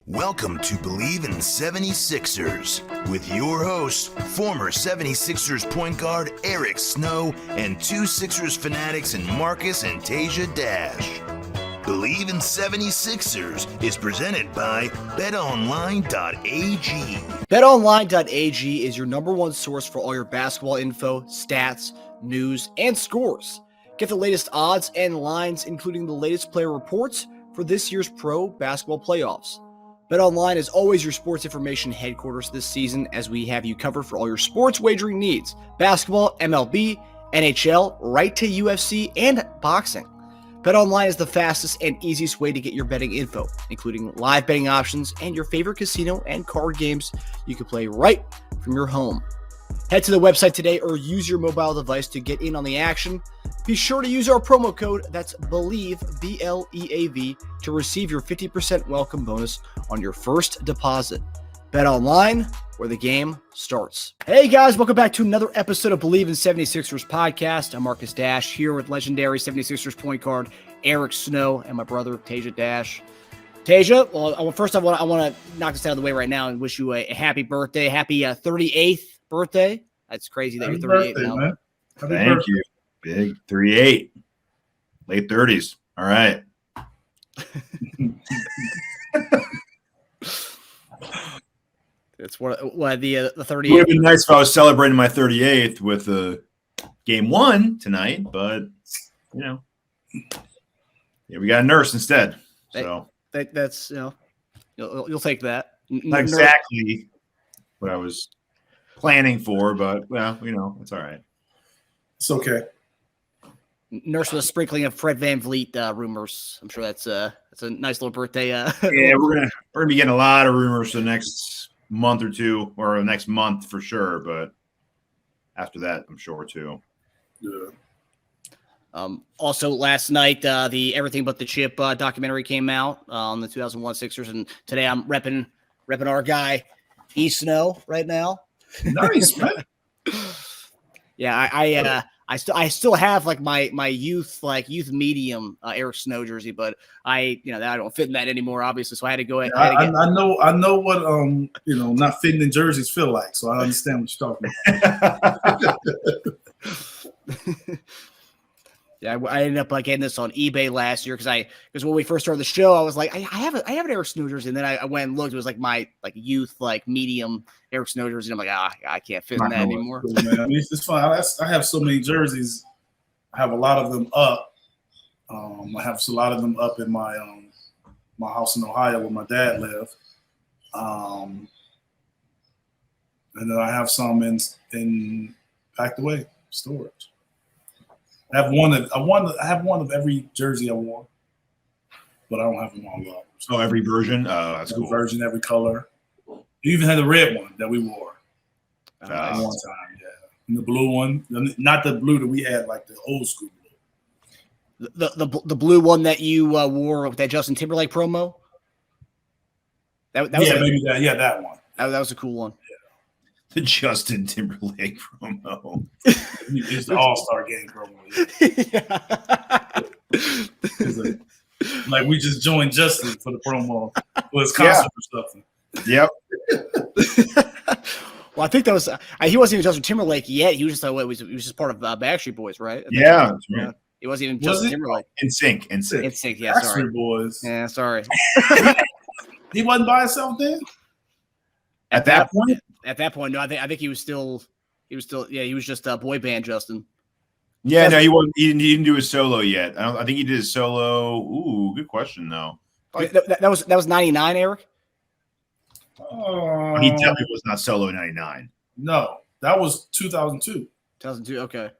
Welcome to Bleav In 76ers with your hosts, former 76ers point guard Eric Snow and two Sixers fanatics in Marcus and Teja Dash. Bleav In 76ers is presented by BetOnline.AG. BetOnline.AG is your number one source for all your basketball info, stats, news, and scores. Get the latest odds and lines, including the latest player reports for this year's pro basketball playoffs. BetOnline is always your sports information headquarters this season, as we have you covered for all your sports wagering needs. Basketball, MLB, NHL, right to UFC, and boxing. BetOnline is the fastest and easiest way to get your betting info, including live betting options and your favorite casino and card games you can play right from your home. Head to the website today or use your mobile device to get in on the action. Be sure to use our promo code, that's Bleav, B-L-E-A-V, to receive your 50% welcome bonus on your first deposit. Bet online, where the game starts. Hey guys, welcome back to another episode of Bleav In 76ers podcast. I'm Marcus Dash here with legendary 76ers point guard Eric Snow and my brother Teja Dash. Teja, well, first I want to knock this out of the way right now and wish you a happy birthday, happy 38th birthday. That's crazy that Happy you're 38 birthday, now. man. Thank you. Big 38, late 30s. All right. It's what the 38th. It would have been nice if I was celebrating my 38th with game one tonight, but yeah, we got a nurse instead. So that's you'll take that. Not exactly what I was planning for, but it's all right. It's okay. Nurse with a sprinkling of Fred VanVleet rumors. I'm sure that's a nice little birthday. Yeah, we're gonna be getting a lot of rumors for the next month or two, or the next month for sure. But after that, I'm sure too. Yeah. Also, last night the Everything But the Chip documentary came out on the 2001 Sixers, and today I'm repping our guy E Snow right now. Nice, man. Yeah, I still have like my youth medium Eric Snow jersey, but I don't fit in that anymore, obviously. So I had to go ahead. I know what not fitting in jerseys feel like, so I understand what you're talking about. Yeah, I ended up getting this on eBay last year because when we first started the show, I was like, I have an Eric Snow jersey, and then I went and looked. It was like my youth medium Eric Snow jersey. And I'm like, I can't fit in that anymore. Cool, man. I mean, it's fun. I have so many jerseys. I have a lot of them up. I have a lot of them up in my my house in Ohio where my dad lived. And then I have some in packed away storage. I have one of every jersey I wore, but I don't have them all up. So every version, that's every cool. Version, every color. You even had the red one that we wore one time, yeah, and the blue one, not the blue that we had, like the old school blue. The blue one that you wore with that Justin Timberlake promo. That was that one. That was a cool one. The Justin Timberlake promo. It's the All-Star Game promo. Yeah. Like we just joined Justin for the promo for his concert or something. Yep. Well, I think that was he wasn't even Justin Timberlake yet. He was just he was just part of Backstreet Boys, right? Yeah, that's right. He wasn't even Justin Timberlake. In sync. In sync. Yeah, Backstreet sorry. Boys. Yeah, sorry. He wasn't by himself then. At that point. At that point, no. I think he was still. He was just a boy band, Justin. Yeah, no, he wasn't. He didn't do his solo yet. I think he did his solo. Ooh, good question though. That was 99, Eric. He definitely was not solo 99. No, that was 2002. 2002. Okay.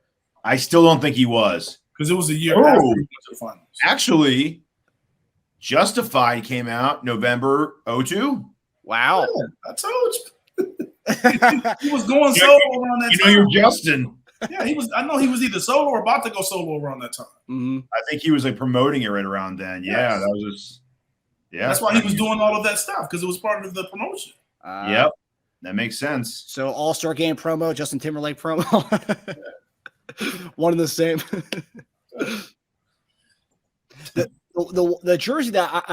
I still don't think he was, because it was a year after we went to the finals. Actually, Justified came out November 2002. Wow. Yeah, I told you. He was going solo around that time. You're Justin. Yeah, he was. I know he was either solo or about to go solo around that time. Mm-hmm. I think he was promoting it right around then. Yes. Yeah, that was just. Yeah, that's why he was doing all of that stuff, because it was part of the promotion. Yep, that makes sense. So All-Star Game promo, Justin Timberlake promo, one and the same. The jersey that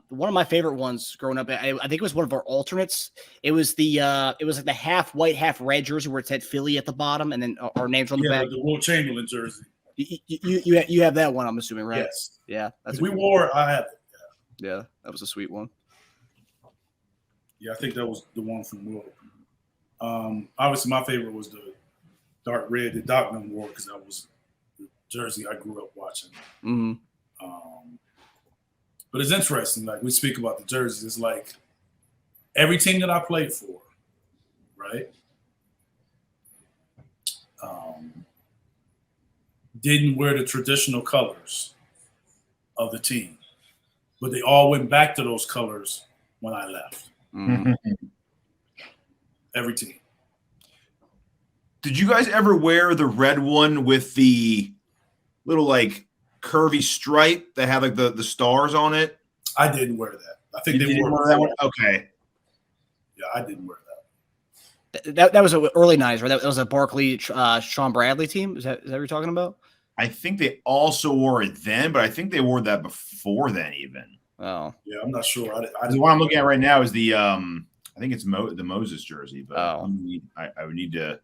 one of my favorite ones growing up, I think it was one of our alternates. It was it was like the half white, half red jersey where it said Philly at the bottom, and then our names on the back. The Will Chamberlain jersey. You have that one, I'm assuming, right? Yes. Yeah, that's we wore. I have it. Yeah, that was a sweet one. Yeah, I think that was the one from Will. Obviously, my favorite was the dark red that Docman wore because that was the jersey I grew up watching. Mm-hmm. But it's interesting. Like we speak about the jerseys, it's like every team that I played for, right? Didn't wear the traditional colors of the team, but they all went back to those colors when I left. Mm-hmm. Every team. Did you guys ever wear the red one with the little like curvy stripe that had like the stars on it? I didn't wear that. I think You they didn't wore wear that one. Okay. Yeah, I didn't wear that. That was an early 90s, right? That was a Barkley, Sean Bradley team. Is that what you're talking about? I think they also wore it then, but I think they wore that before then even. Oh. Yeah, I'm not sure. The one I'm looking at right now is the I think it's the Moses jersey, but I would need to.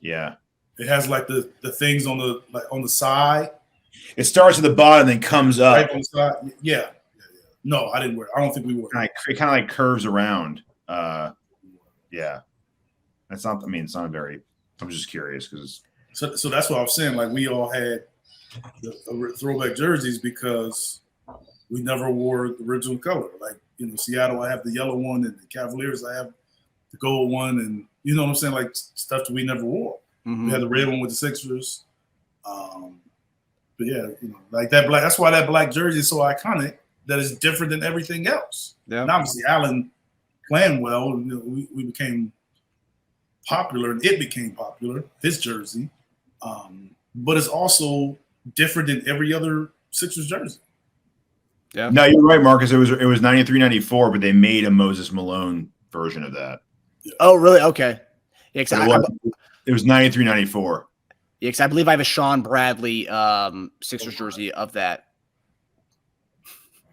Yeah, it has like the things on the side. It starts at the bottom and then comes up. Right on the side. Yeah. No, I didn't wear it. I don't think we wore it. It kind of like curves around. Yeah, that's not. I mean, it's not very. I'm just curious because. So that's what I was saying. Like we all had the throwback jerseys because we never wore the original color. Like Seattle, I have the yellow one, and the Cavaliers, I have the gold one, and you know what I'm saying, like stuff that we never wore. Mm-hmm. We had the red one with the Sixers. But yeah, like that black. That's why that black jersey is so iconic. That is different than everything else. Yeah. And obviously, Allen playing well, we became popular, and it became popular. His jersey. But it's also different than every other Sixers jersey. Yeah. No, you're right, Marcus. It was 93-94, but they made a Moses Malone version of that. Yeah. Oh, really? Okay. Yeah, it was 93-94. Yeah, because I believe I have a Sean Bradley Sixers jersey of that.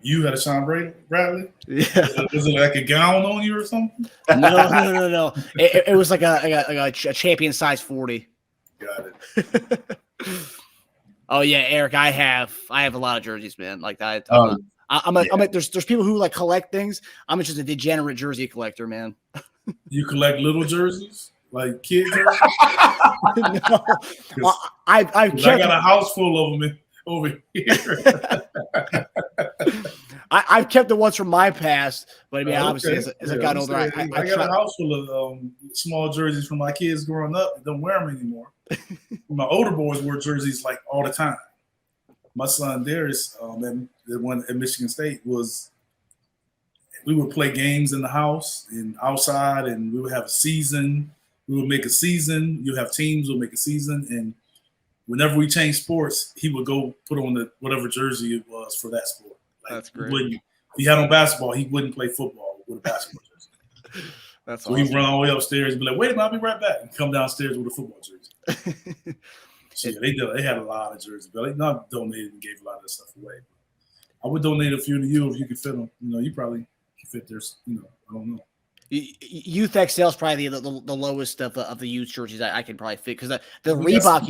You had a Sean Bradley? Yeah. Was it like a gown on you or something? No. It was like a champion size 40. Got it. Oh yeah, Eric, I have a lot of jerseys, man. Like that. There's people who like collect things. I'm just a degenerate jersey collector, man. You collect little jerseys, like kids jerseys? No, I got a house full of them over here. I've kept the ones from my past, but I mean, obviously, as I got older, I got a house full of small jerseys from my kids growing up. I don't wear them anymore. My older boys wear jerseys like all the time. My son Darius, the one at Michigan State, we would play games in the house and outside, and we would have a season. We would make a season. You have teams, we'll make a season, and whenever we change sports, he would go put on whatever jersey it was for that sport. Like, that's great. If he had on basketball, he wouldn't play football with a basketball jersey. That's so awesome. he'd run all the way upstairs and be like, wait a minute, I'll be right back. And come downstairs with a football jersey. So yeah, they had a lot of jerseys, but they not donated and gave a lot of that stuff away. I would donate a few to you if you could fit them. You probably can fit theirs. I don't know. Youth XL is probably the lowest of the youth jerseys I can probably fit because the Reebok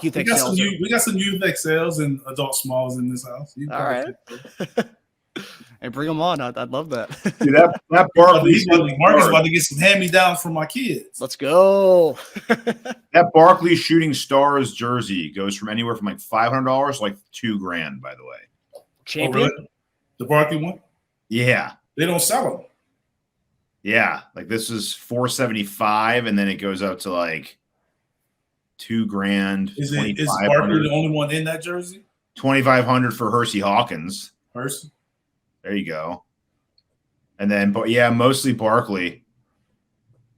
Youth XL. We got some youth XLs and adult smalls in this house. All right. Hey, bring them on. I'd love that. Dude, that Barkley Marcus about to get some hand-me-downs from my kids. Let's go. That Barkley Shooting Stars jersey goes from anywhere from like $500 to like $2,000, by the way. Champion? Oh, really? The Barkley one? Yeah. They don't sell them. Yeah. Like this is $475, and then it goes up to like $2,000. Is Barkley the only one in that jersey? $2,500 for Hersey Hawkins. Hersey? There you go. And then, but yeah, mostly Barkley.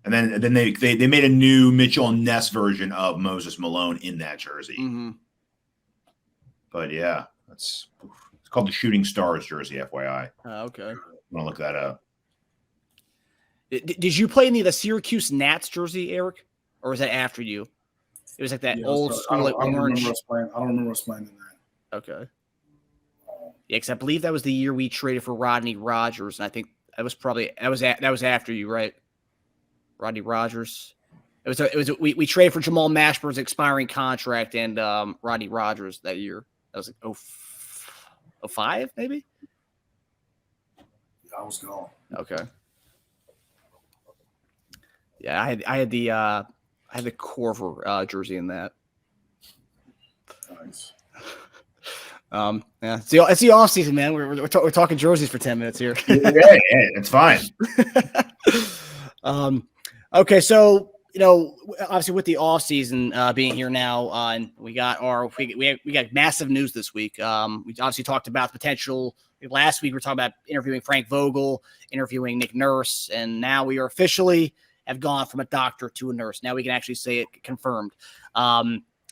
And then they made a new Mitchell and Ness version of Moses Malone in that jersey. Mm-hmm. But yeah, it's called the Shooting Stars jersey, FYI. Okay. I'm gonna look that up. Did you play any of the Syracuse Nats jersey, Eric, or was that after you? It was like that old school. I don't remember us playing in that. Okay. Yeah, because I Bleav that was the year we traded for Rodney Rogers, and I think that was after you, right? Rodney Rogers. We traded for Jamal Mashburn's expiring contract and Rodney Rogers that year. That was like 05, maybe. I was gone. Okay. Yeah, I had the Corver jersey in that. Nice. Yeah, it's the off season, man. We're talking jerseys for 10 minutes here. Yeah, it's fine. Okay, so obviously with the off season being here now, and we got massive news this week. We obviously talked about the potential. Last week we were talking about interviewing Frank Vogel, interviewing Nick Nurse, and now we are officially have gone from a doctor to a nurse. Now we can actually say it confirmed.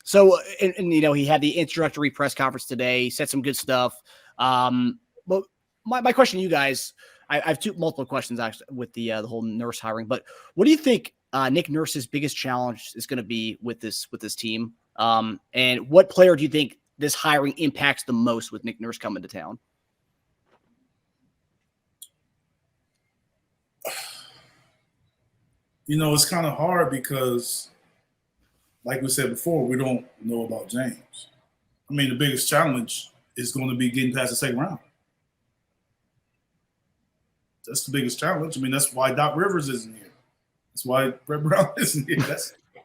So he had the introductory press conference today. He said some good stuff. But my question to you guys, I have multiple questions actually with the whole nurse hiring. But what do you think Nick Nurse's biggest challenge is going to be with this team? And what player do you think this hiring impacts the most with Nick Nurse coming to town? It's kind of hard because, like we said before, we don't know about James. I mean, the biggest challenge is going to be getting past the second round. That's the biggest challenge. I mean, that's why Doc Rivers isn't here. That's why Brett Brown isn't here.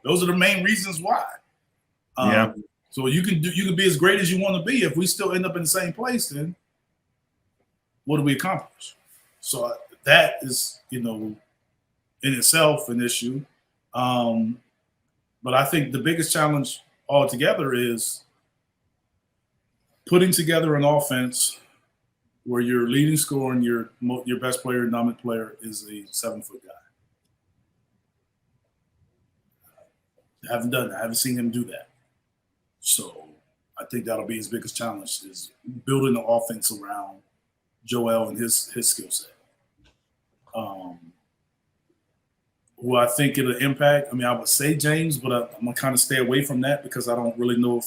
Those are the main reasons why. So you can be as great as you want to be. If we still end up in the same place, then what do we accomplish? So that is, in itself an issue. But I think the biggest challenge altogether is putting together an offense where your leading scorer and your best player, dominant player, is a 7-foot guy. I haven't done that. I haven't seen him do that. So I think that'll be his biggest challenge, is building the offense around Joel and his skill set. Who I think it'll impact, I would say James, but I'm going to kind of stay away from that because I don't really know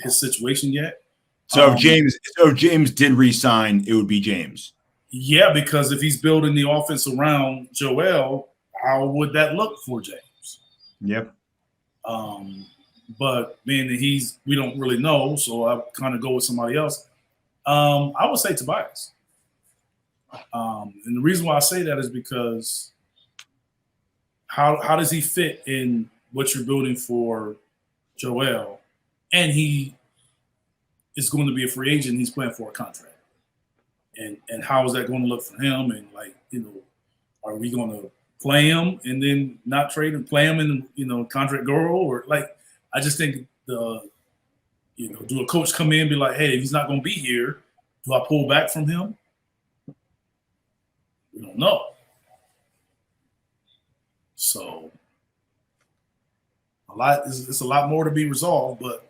his situation yet. So if James did re-sign, it would be James. Yeah, because if he's building the offense around Joel, how would that look for James? Yep. But being that we don't really know, so I kind of go with somebody else. I would say Tobias. And the reason why I say that is because how does he fit in what you're building for Joel? And he is going to be a free agent. He's playing for a contract. And how is that going to look for him? And are we going to play him and then not trade and play him in contract girl? Or I just think do a coach come in and be like, hey, if he's not going to be here, do I pull back from him? We don't know. So it's a lot more to be resolved, but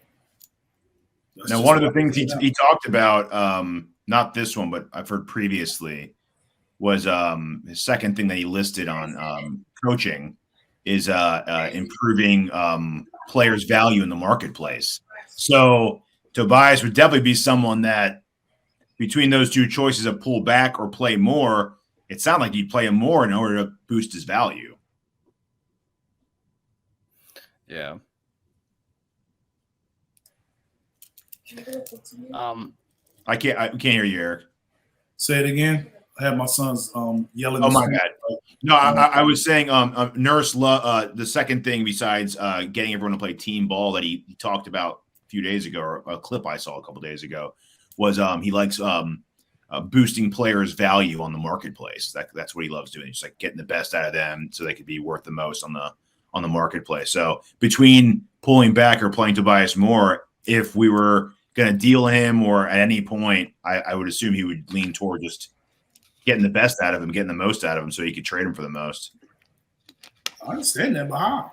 now one of the things he talked about, not this one, but I've heard previously, was his second thing that he listed on coaching is improving players' value in the marketplace. So Tobias would definitely be someone that, between those two choices of pull back or play more, it sounded like he'd play him more in order to boost his value. Yeah. I can't hear you, Eric. Say it again. I have my sons yelling. Oh, my bad. No, I was saying Nurse, the second thing besides getting everyone to play team ball that he talked about a few days ago, or a clip I saw a couple days ago, was he likes boosting players' value on the marketplace. That's what he loves doing. Just getting the best out of them so they could be worth the most on the marketplace. So between pulling back or playing Tobias more, if we were going to deal him or at any point, I would assume he would lean toward just getting the best out of him, getting the most out of him so you could trade him for the most. I understand that, but how?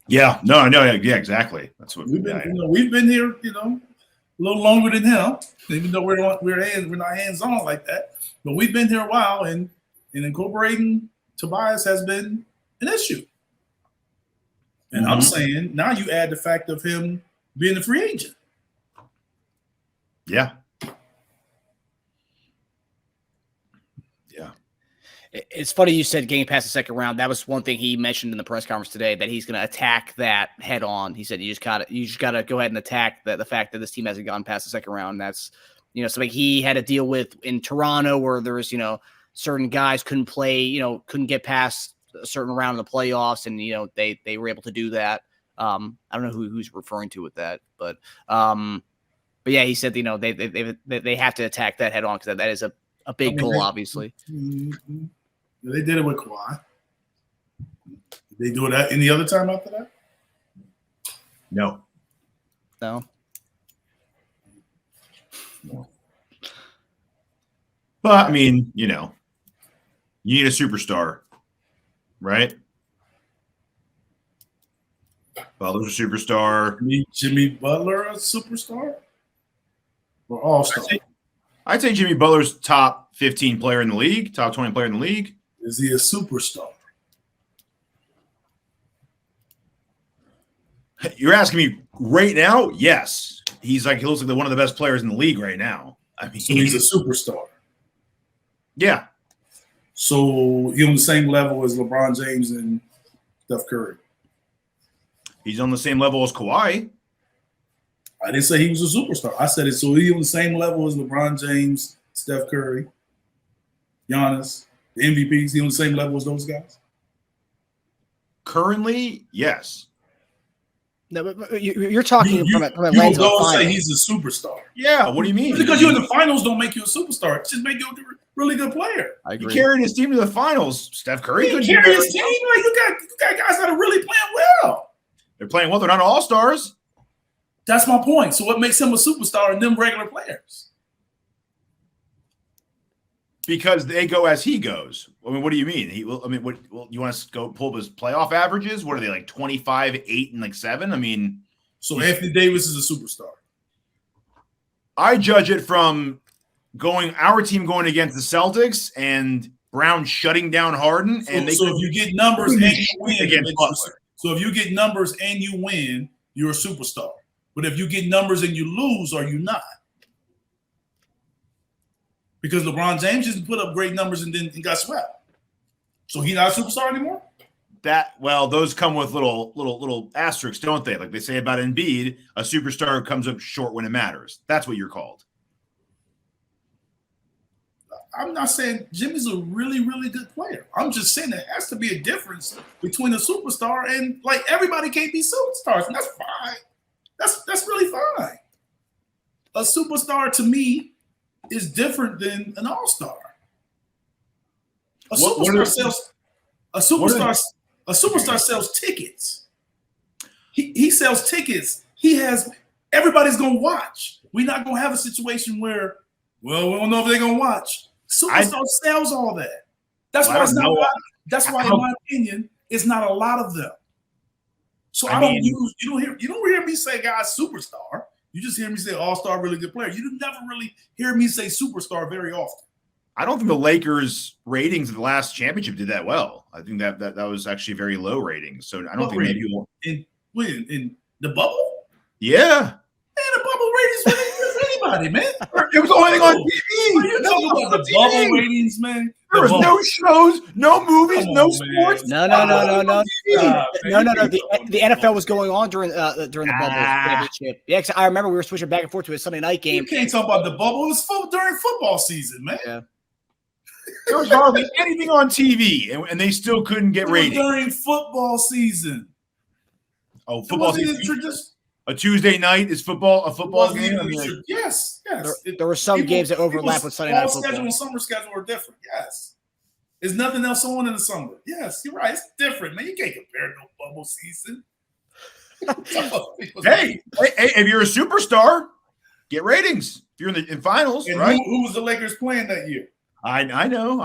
Yeah, yeah, exactly. That's what we've been here, a little longer than him, even though we're not hands-on like that. But we've been here a while, and incorporating Tobias has been an issue. And I'm saying now you add the fact of him being a free agent. Yeah. Yeah. It's funny you said getting past the second round. That was one thing he mentioned in the press conference today, that he's going to attack that head on. He said you just got to go ahead and attack the fact that this team hasn't gone past the second round. That's, something he had to deal with in Toronto, where there was, certain guys couldn't play, couldn't get past a certain round of the playoffs, and they were able to do that. I don't know who's referring to with that, but yeah, he said they have to attack that head on, because that is a big goal, obviously. Mm-hmm. They did it with Kawhi. Did they do that any other time after that? No. But I mean, you need a superstar, right? Butler's a superstar. Jimmy Butler a superstar? Or all-star? I'd say Jimmy Butler's top 15 player in the league, top 20 player in the league. Is he a superstar? You're asking me right now? Yes. He looks like one of the best players in the league right now. I mean, so he's a superstar. Yeah. So he's on the same level as LeBron James and Steph Curry. He's on the same level as Kawhi. I didn't say he was a superstar. I said it. So he's on the same level as LeBron James, Steph Curry, Giannis, the MVPs. He's on the same level as those guys. Currently, yes. No, but you're talking from a lens of don't say he's a superstar. Yeah, what do you mean? Because you're in the finals don't make you a superstar. It just make you a really good player. I agree. He carried his team to the finals. Steph Curry could carry his team. Like you got guys that are really playing well. They're playing well. They're not all-stars. That's my point. So what makes him a superstar and them regular players? Because they go as he goes. I mean, what do you mean? What you want to go pull up his playoff averages? What are they, like 25, 8, and 7? I mean, so Anthony Davis is a superstar. I judge it from our team going against the Celtics and Brown shutting down Harden. So if you get numbers and you win against Butler. So if you get numbers and you win, you're a superstar. But if you get numbers and you lose, are you not? Because LeBron James just put up great numbers and then he got swept. So he's not a superstar anymore? Those come with little asterisks, don't they? Like they say about Embiid, a superstar comes up short when it matters. That's what you're called. I'm not saying Jimmy's a really, really good player. I'm just saying there has to be a difference between a superstar and everybody can't be superstars, and that's fine. That's really fine. A superstar to me is different than an all-star. A superstar sells tickets. He sells tickets. Everybody's gonna watch. We're not gonna have a situation where, we don't know if they're gonna watch. Superstar sells all that. That's why it's not a lot. That's why, in my opinion, it's not a lot of them. So you don't hear me say guys superstar. You just hear me say all-star, really good player. You never really hear me say superstar very often. I don't think the Lakers' ratings of the last championship did that well. I think that was actually very low ratings. So I don't think maybe in the bubble. Yeah, man, the bubble ratings wasn't anybody, man. It was the only thing on TV. You're talking about the bubble ratings, man. There was no shows, no movies, no sports. No. The NFL was going on during the bubble championship. Yeah, I remember we were switching back and forth to a Sunday night game. You can't talk about the bubble. It was during football season, man. Yeah. There was hardly anything on TV, and they still couldn't get ratings. During football season. Oh, football season. A Tuesday night is a football game? Yes. There were some games that overlap with Sunday night football. Schedule and summer schedule are different. Yes. There's nothing else on in the summer. Yes, you're right. It's different, man. You can't compare no bubble season. Hey, if you're a superstar, get ratings. If you're in finals, and right? Who was the Lakers playing that year? I know.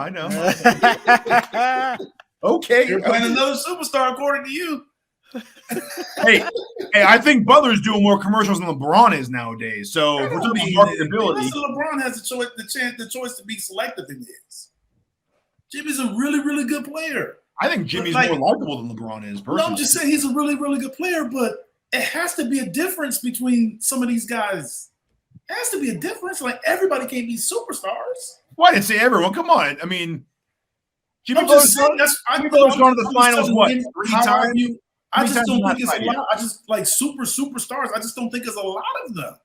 Okay. You're playing another superstar according to you. hey, I think Butler's doing more commercials than LeBron is nowadays. So if we're talking marketability, LeBron has the choice to be selective in this. Jimmy's a really, really good player. I think Jimmy's more likable than LeBron is. Personally. No, I'm just saying he's a really, really good player, but it has to be a difference between some of these guys. It has to be a difference. Like everybody can't be superstars. Well, I didn't say everyone. Come on. I mean, Jimmy I'm Butler's just saying gone to the finals, what, 3 times? I just don't think it's it's a lot. I just like superstars. I just don't think it's a lot of them.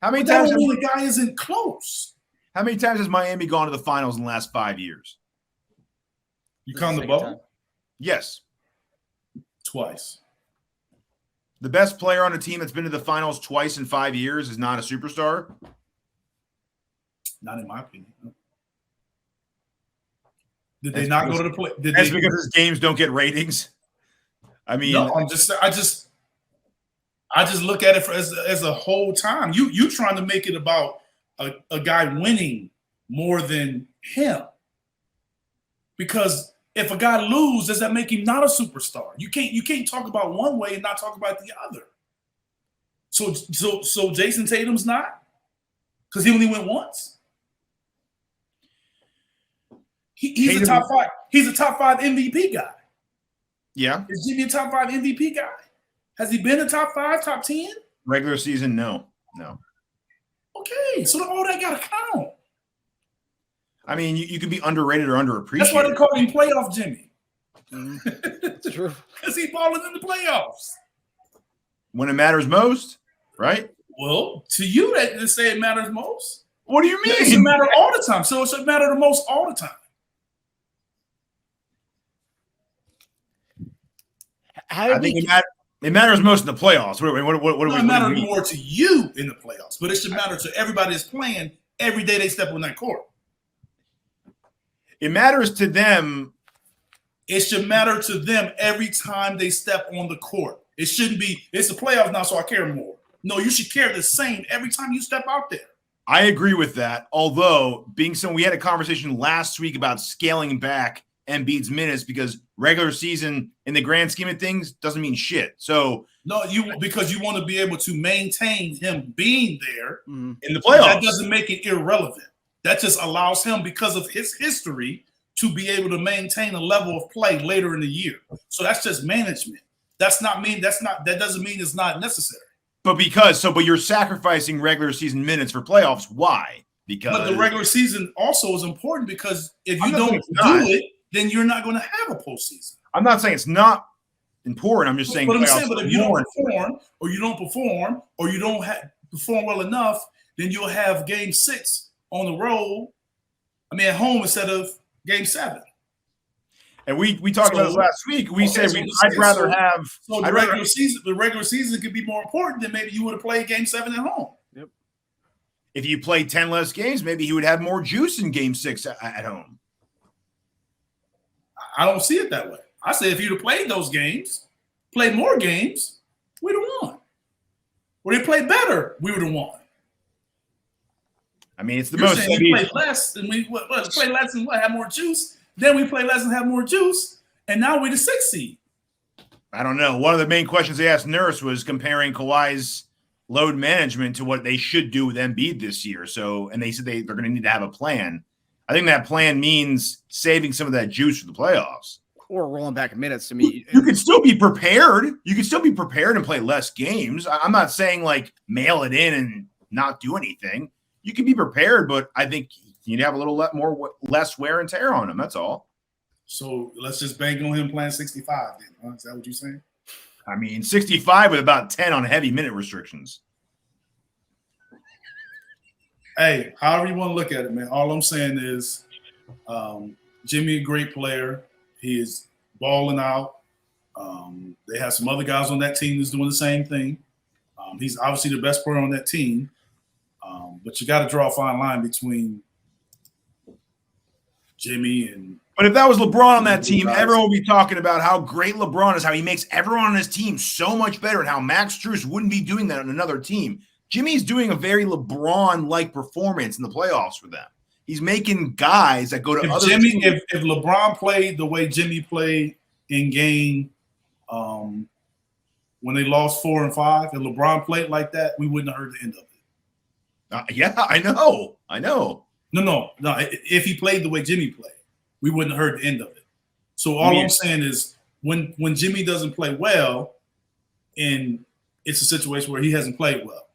How many But that times? don't mean the guy isn't close. How many times has Miami gone to the finals in the last 5 years? You count the bubble? Yes. Twice. The best player on a team that's been to the finals twice in 5 years is not a superstar? Not in my opinion. Did they not go to the play? That's because his games don't get ratings. I mean, no, I just look at it as a whole time. You trying to make it about a guy winning more than him. Because if a guy loses, does that make him not a superstar? You can't talk about one way and not talk about the other. So Jason Tatum's not? Because he only went once? He's a top 5. He's a top 5 MVP guy. Yeah. Is Jimmy a top 5 MVP guy? Has he been a top 5, top 10? Regular season, no. Okay, so all that got to count. I mean, you could be underrated or underappreciated. That's why they call him playoff Jimmy. It's true. Because he balling in the playoffs. When it matters most, right? Well, to you, they say it matters most. What do you mean? It should matter all the time. So it should matter the most all the time. I think it matters most in the playoffs. It matters more to you in the playoffs, but it should matter to everybody that's playing every day they step on that court. It matters to them. It should matter to them every time they step on the court. It shouldn't be, it's the playoffs now, so I care more. No, you should care the same every time you step out there. I agree with that. Although, we had a conversation last week about scaling back Embiid's minutes because regular season in the grand scheme of things doesn't mean shit. So no, because you want to be able to maintain him being there in the playoffs. That doesn't make it irrelevant. That just allows him, because of his history, to be able to maintain a level of play later in the year. So that's just management. That doesn't mean it's not necessary. But you're sacrificing regular season minutes for playoffs. Why? But the regular season also is important because if you don't do it, then you're not going to have a postseason. I'm not saying it's not important. I'm just saying. But if you don't perform, or you don't perform, or you don't perform well enough, then you'll have Game 6 on the road. At home instead of Game 7. And we talked about this last week. We said I'd rather have. So the regular season could be more important than maybe you would have played Game 7 at home. Yep. If you played 10 less games, maybe he would have more juice in Game 6 at home. I don't see it that way. I say if you'd have played those games, played more games, we'd have won. Or they played better, we would have won. It's the You're most. Saying we played less and play less and have more juice. Then we play less and have more juice, and now we're the 6th seed. I don't know. One of the main questions they asked Nurse was comparing Kawhi's load management to what they should do with Embiid this year. And they said they're going to need to have a plan. I think that plan means saving some of that juice for the playoffs. Or rolling back minutes to me. You could still be prepared. You could still be prepared and play less games. I'm not saying mail it in and not do anything. You can be prepared, but I think you'd have a little less wear and tear on him. That's all. So let's just bank on him playing 65 then. Huh? Is that what you're saying? 65 with about 10 on heavy minute restrictions. Hey, however you want to look at it, man. All I'm saying is Jimmy, a great player. He is balling out. They have some other guys on that team that's doing the same thing. He's obviously the best player on that team. But you got to draw a fine line between Jimmy and. But if that was LeBron on that team, everyone would be talking about how great LeBron is, how he makes everyone on his team so much better, and how Max Strus wouldn't be doing that on another team. Jimmy's doing a very LeBron-like performance in the playoffs for them. He's making guys that go to other teams. If LeBron played the way Jimmy played in game when they lost 4 and 5, if LeBron played like that, we wouldn't have heard the end of it. Yeah, I know. No. If he played the way Jimmy played, we wouldn't have heard the end of it. So all I'm saying is when Jimmy doesn't play well, and it's a situation where he hasn't played well.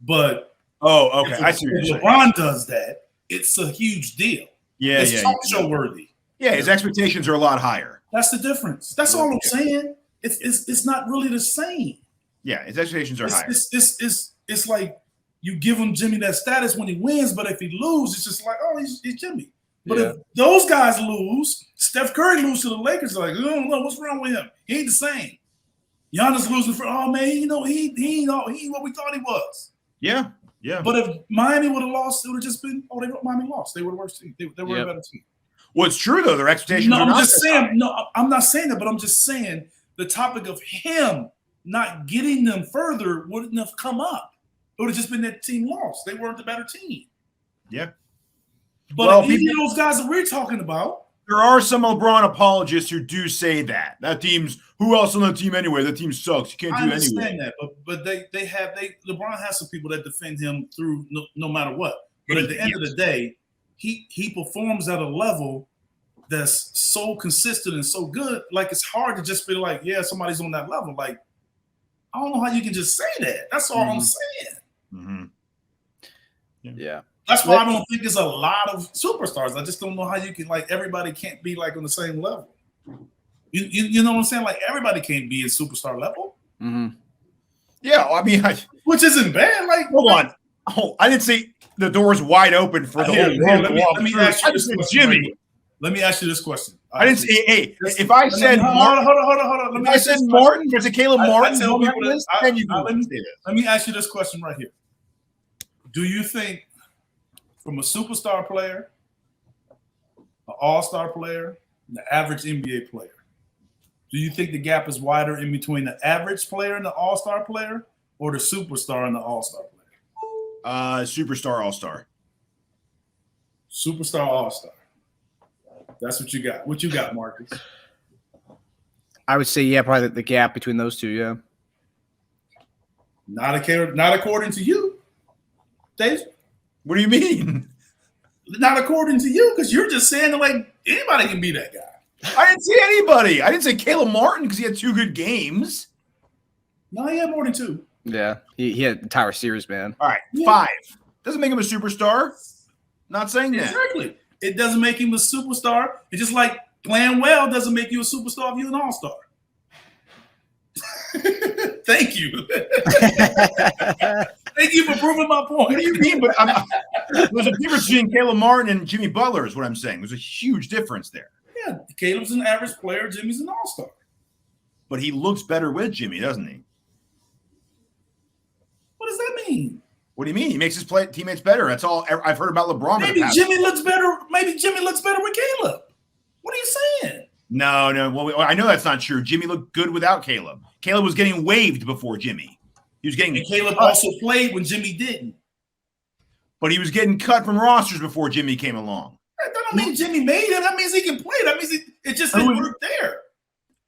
But okay. I see what you're saying. LeBron does that, it's a huge deal. Yeah, it's yeah. talk show worthy. Yeah, his expectations are a lot higher. That's the difference. That's all I'm saying. It's not really the same. Yeah, his expectations are higher. It's like you give him Jimmy that status when he wins, but if he loses, it's just like, oh, he's Jimmy. But if those guys lose, Steph Curry lose to the Lakers, like, I don't know what's wrong with him. He ain't the same. Giannis losing for, oh man, he ain't what we thought he was. Yeah, yeah. But if Miami would have lost, it would have just been, Miami lost. They were the worst team. They were a better team. Well, it's true though. Their expectations. No, are I'm just saying. No, I'm not saying that, but I'm just saying the topic of him not getting them further wouldn't have come up. It would have just been that team lost. They weren't the better team. Yeah. But any of those guys that we're talking about, there are some LeBron apologists who do say that team's who else on the team anyway? That team sucks. You can't do it anyway. I understand that, but LeBron has some people that defend him through no matter what. But at the end of the day, he performs at a level that's so consistent and so good. Like it's hard to just be like, yeah, somebody's on that level. Like I don't know how you can just say that. That's all I'm saying. Mm-hmm. Yeah. That's why I don't think there's a lot of superstars. I just don't know how you can everybody can't be on the same level. You know what I'm saying? Like everybody can't be at superstar level. Mm-hmm. Yeah, I mean, which isn't bad. Like, hold on. Oh, I didn't say the door's wide open for the whole world. Let me ask you this question, Jimmy. Let me ask you this question. I didn't say. Hey, if I said hold on. If I said Martin versus Caleb Martin, let me ask you this question right here. Do you think, from a superstar player, an all-star player, and the average NBA player, do you think the gap is wider in between the average player and the all-star player, or the superstar and the all-star player? Superstar all-star. Superstar all-star. That's what you got. What you got, Marcus? I would say, yeah, probably the gap between those two, yeah. Not according to you, Dave. What do you mean? Not according to you, because you're just saying like anybody can be that guy. I didn't say anybody. I didn't say Caleb Martin because he had 2 good games. No, he had more than 2. Yeah, he had entire series, man. All right, 5. Doesn't make him a superstar. Not saying that. Exactly. It doesn't make him a superstar. It's just like playing well doesn't make you a superstar if you're an all-star. Thank you. Thank you for proving my point. What do you mean? But there's a difference between Caleb Martin and Jimmy Butler is what I'm saying. There's a huge difference there. Yeah, Caleb's an average player. Jimmy's an all-star. But he looks better with Jimmy, doesn't he? What does that mean? What do you mean? He makes his teammates better. That's all I've heard about LeBron. Maybe Jimmy looks better. Maybe Jimmy looks better with Caleb. What are you saying? No. Well, I know that's not true. Jimmy looked good without Caleb. Caleb was getting waived before Jimmy. He was getting. And Caleb also played when Jimmy didn't. But he was getting cut from rosters before Jimmy came along. That don't mean Jimmy made him. That means he can play. That means it just didn't work there.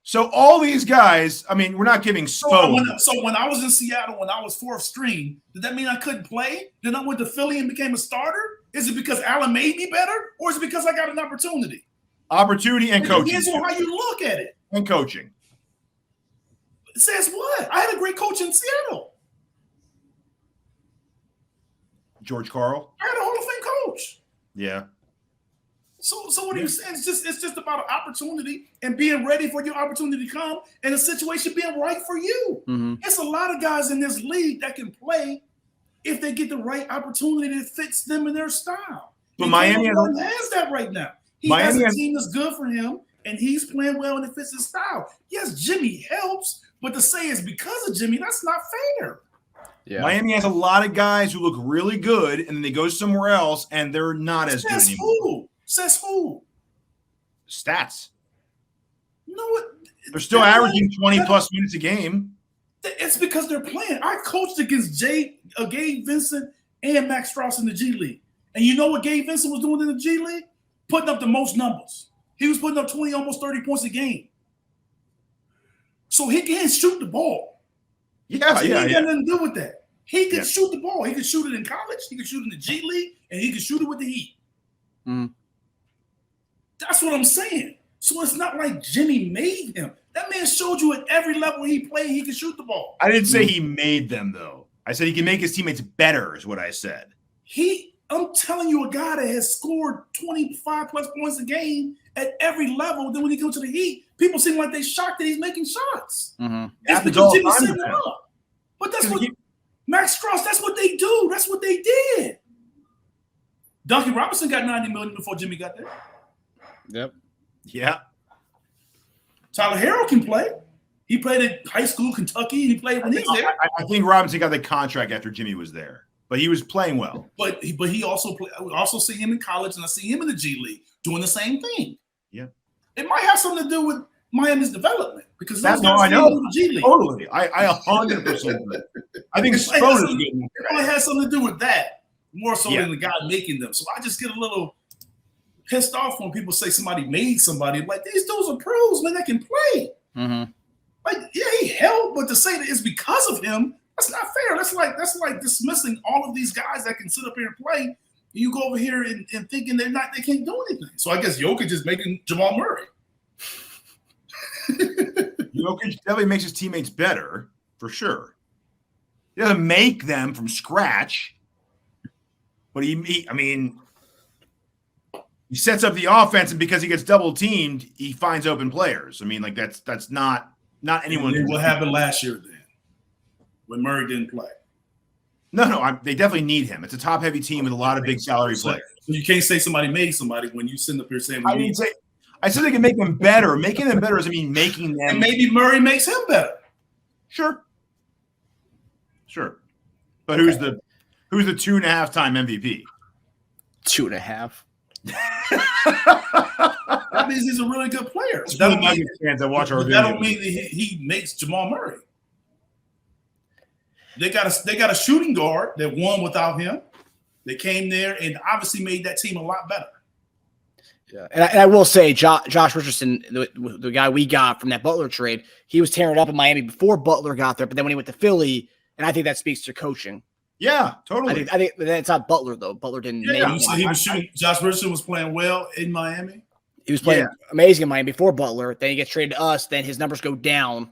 So all these guys, I mean, we're not giving Spo. So when I was in Seattle, when I was 4th string, did that mean I couldn't play? Then I went to Philly and became a starter? Is it because Allen made me better? Or is it because I got an opportunity? Opportunity and coaching. It depends on how you look at it. And coaching. It says what? I had a great coach in Seattle. George Karl? I had a Hall of Fame coach. Yeah. So what are you saying? It's just about an opportunity and being ready for your opportunity to come and the situation being right for you. Mm-hmm. It's a lot of guys in this league that can play if they get the right opportunity that fits them and their style. But Miami has that right now. He has a team that's good for him, and he's playing well and it fits his style. Yes, Jimmy helps, but to say it's because of Jimmy, that's not fair. Yeah. Miami has a lot of guys who look really good, and then they go somewhere else, and they're not as good anymore. Says who? Stats. You know what? They're still averaging 20-plus minutes a game. It's because they're playing. I coached against Gabe Vincent and Max Strauss in the G League. And you know what Gabe Vincent was doing in the G League? Putting up the most numbers. He was putting up 20, almost 30 points a game. So he can shoot the ball. Yeah. He ain't got nothing to do with that. He can shoot the ball. He can shoot it in college. He can shoot it in the G League. And he can shoot it with the Heat. Mm. That's what I'm saying. So it's not like Jimmy made him. That man showed you at every level he played, he can shoot the ball. I didn't say he made them, though. I said he can make his teammates better, is what I said. He I'm telling you, a guy that has scored 25 plus points a game at every level. Then when he goes to the Heat, people seem like they're shocked that he's making shots. Mm-hmm. It's because Jimmy's setting them up. But that's what Max Strauss. That's what they do. That's what they did. Duncan Robinson got $90 million before Jimmy got there. Yep. Yeah. Tyler Herro can play. He played at high school, Kentucky. He played when he's there. I think Robinson got the contract after Jimmy was there, but he was playing well. But he also play. I also see him in college, and I see him in the G League doing the same thing. Yeah. It might have something to do with Miami's development because that's no, I know. The G League. Totally. I 100%. I think Spoda's good. It might have something to do with that more so than the guy making them. So I just get a little pissed off when people say somebody made somebody. Like, these dudes are pros, man, that can play. Mm-hmm. Like, yeah, he helped, but to say that it's because of him, that's not fair. That's like dismissing all of these guys that can sit up here and play. And you go over here and thinking they can't do anything. So I guess Jokic is making Jamal Murray. Jokic definitely makes his teammates better, for sure. He doesn't make them from scratch, but he sets up the offense, and because he gets double teamed, he finds open players. I mean, like that's not anyone. What happened last year then, when Murray didn't play? No, they definitely need him. It's a top heavy team with a lot of big salary players. So you can't say somebody made somebody when you sit up here saying. I said they can make them better. Making them better doesn't mean making them. And maybe Murray makes him better. Sure. But who's the 2.5 time MVP? 2.5. That means he's a really good player. That don't mean fans that watch our video. That don't mean that he makes Jamal Murray. They got a shooting guard that won without him. They came there and obviously made that team a lot better. Yeah, and I will say, Josh Richardson, the guy we got from that Butler trade, he was tearing it up in Miami before Butler got there. But then when he went to Philly, and I think that speaks to coaching. Yeah, totally. I think it's not Butler though. Butler didn't. Yeah, he was shooting. Josh Richardson was playing well in Miami. He was playing amazing in Miami before Butler. Then he gets traded to us. Then his numbers go down,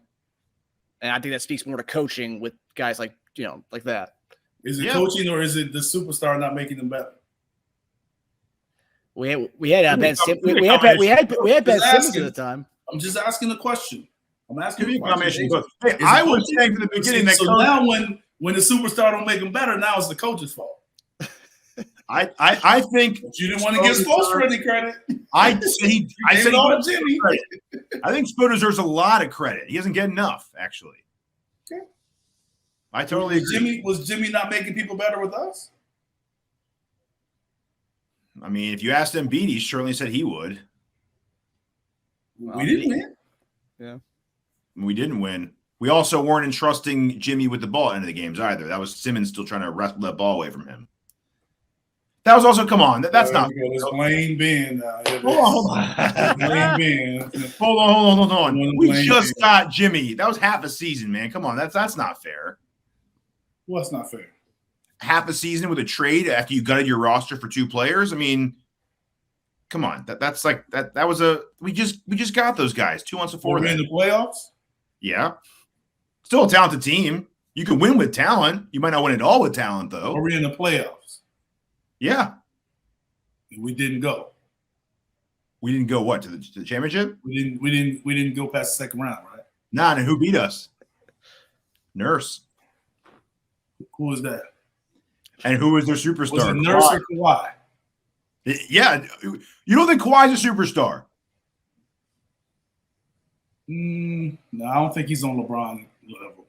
and I think that speaks more to coaching with guys like that. Is it coaching or is it the superstar not making them better? We had Ben Simmons. We had Ben Simmons at the time. I'm just asking a question. I'm asking you a question. Hey, I was saying from the beginning that now when the superstar don't make them better, now it's the coach's fault. I think but you didn't want to give Spoelstra any credit. I said all to Jimmy. I think Spo deserves a lot of credit. He doesn't get enough, actually. Okay. I totally agree. Was Jimmy not making people better with us? I mean, if you asked Embiid, he certainly said he would. We didn't win. Yeah. We didn't win. We also weren't entrusting Jimmy with the ball at the end of the games either. That was Simmons still trying to wrestle that ball away from him. That was also, come on. That's not. Let's blame Ben now. Hold on. Blame Ben. Hold on. We just got Jimmy. That was half a season, man. Come on. That's not fair. What's not fair? Half a season with a trade after you gutted your roster for 2 players. I mean, come on. That's like that was we just got those guys 2 months before. We're in the playoffs? Yeah. Still a talented team. You can win with talent. You might not win it all with talent, though. Are we in the playoffs? Yeah. We didn't go. We didn't go what, to the championship? We didn't go past the second round, right? Nah, and who beat us? Nurse. Who was that? And who was their superstar? Was it Nurse or Kawhi? Yeah. You don't think Kawhi's a superstar? No, I don't think he's on LeBron level.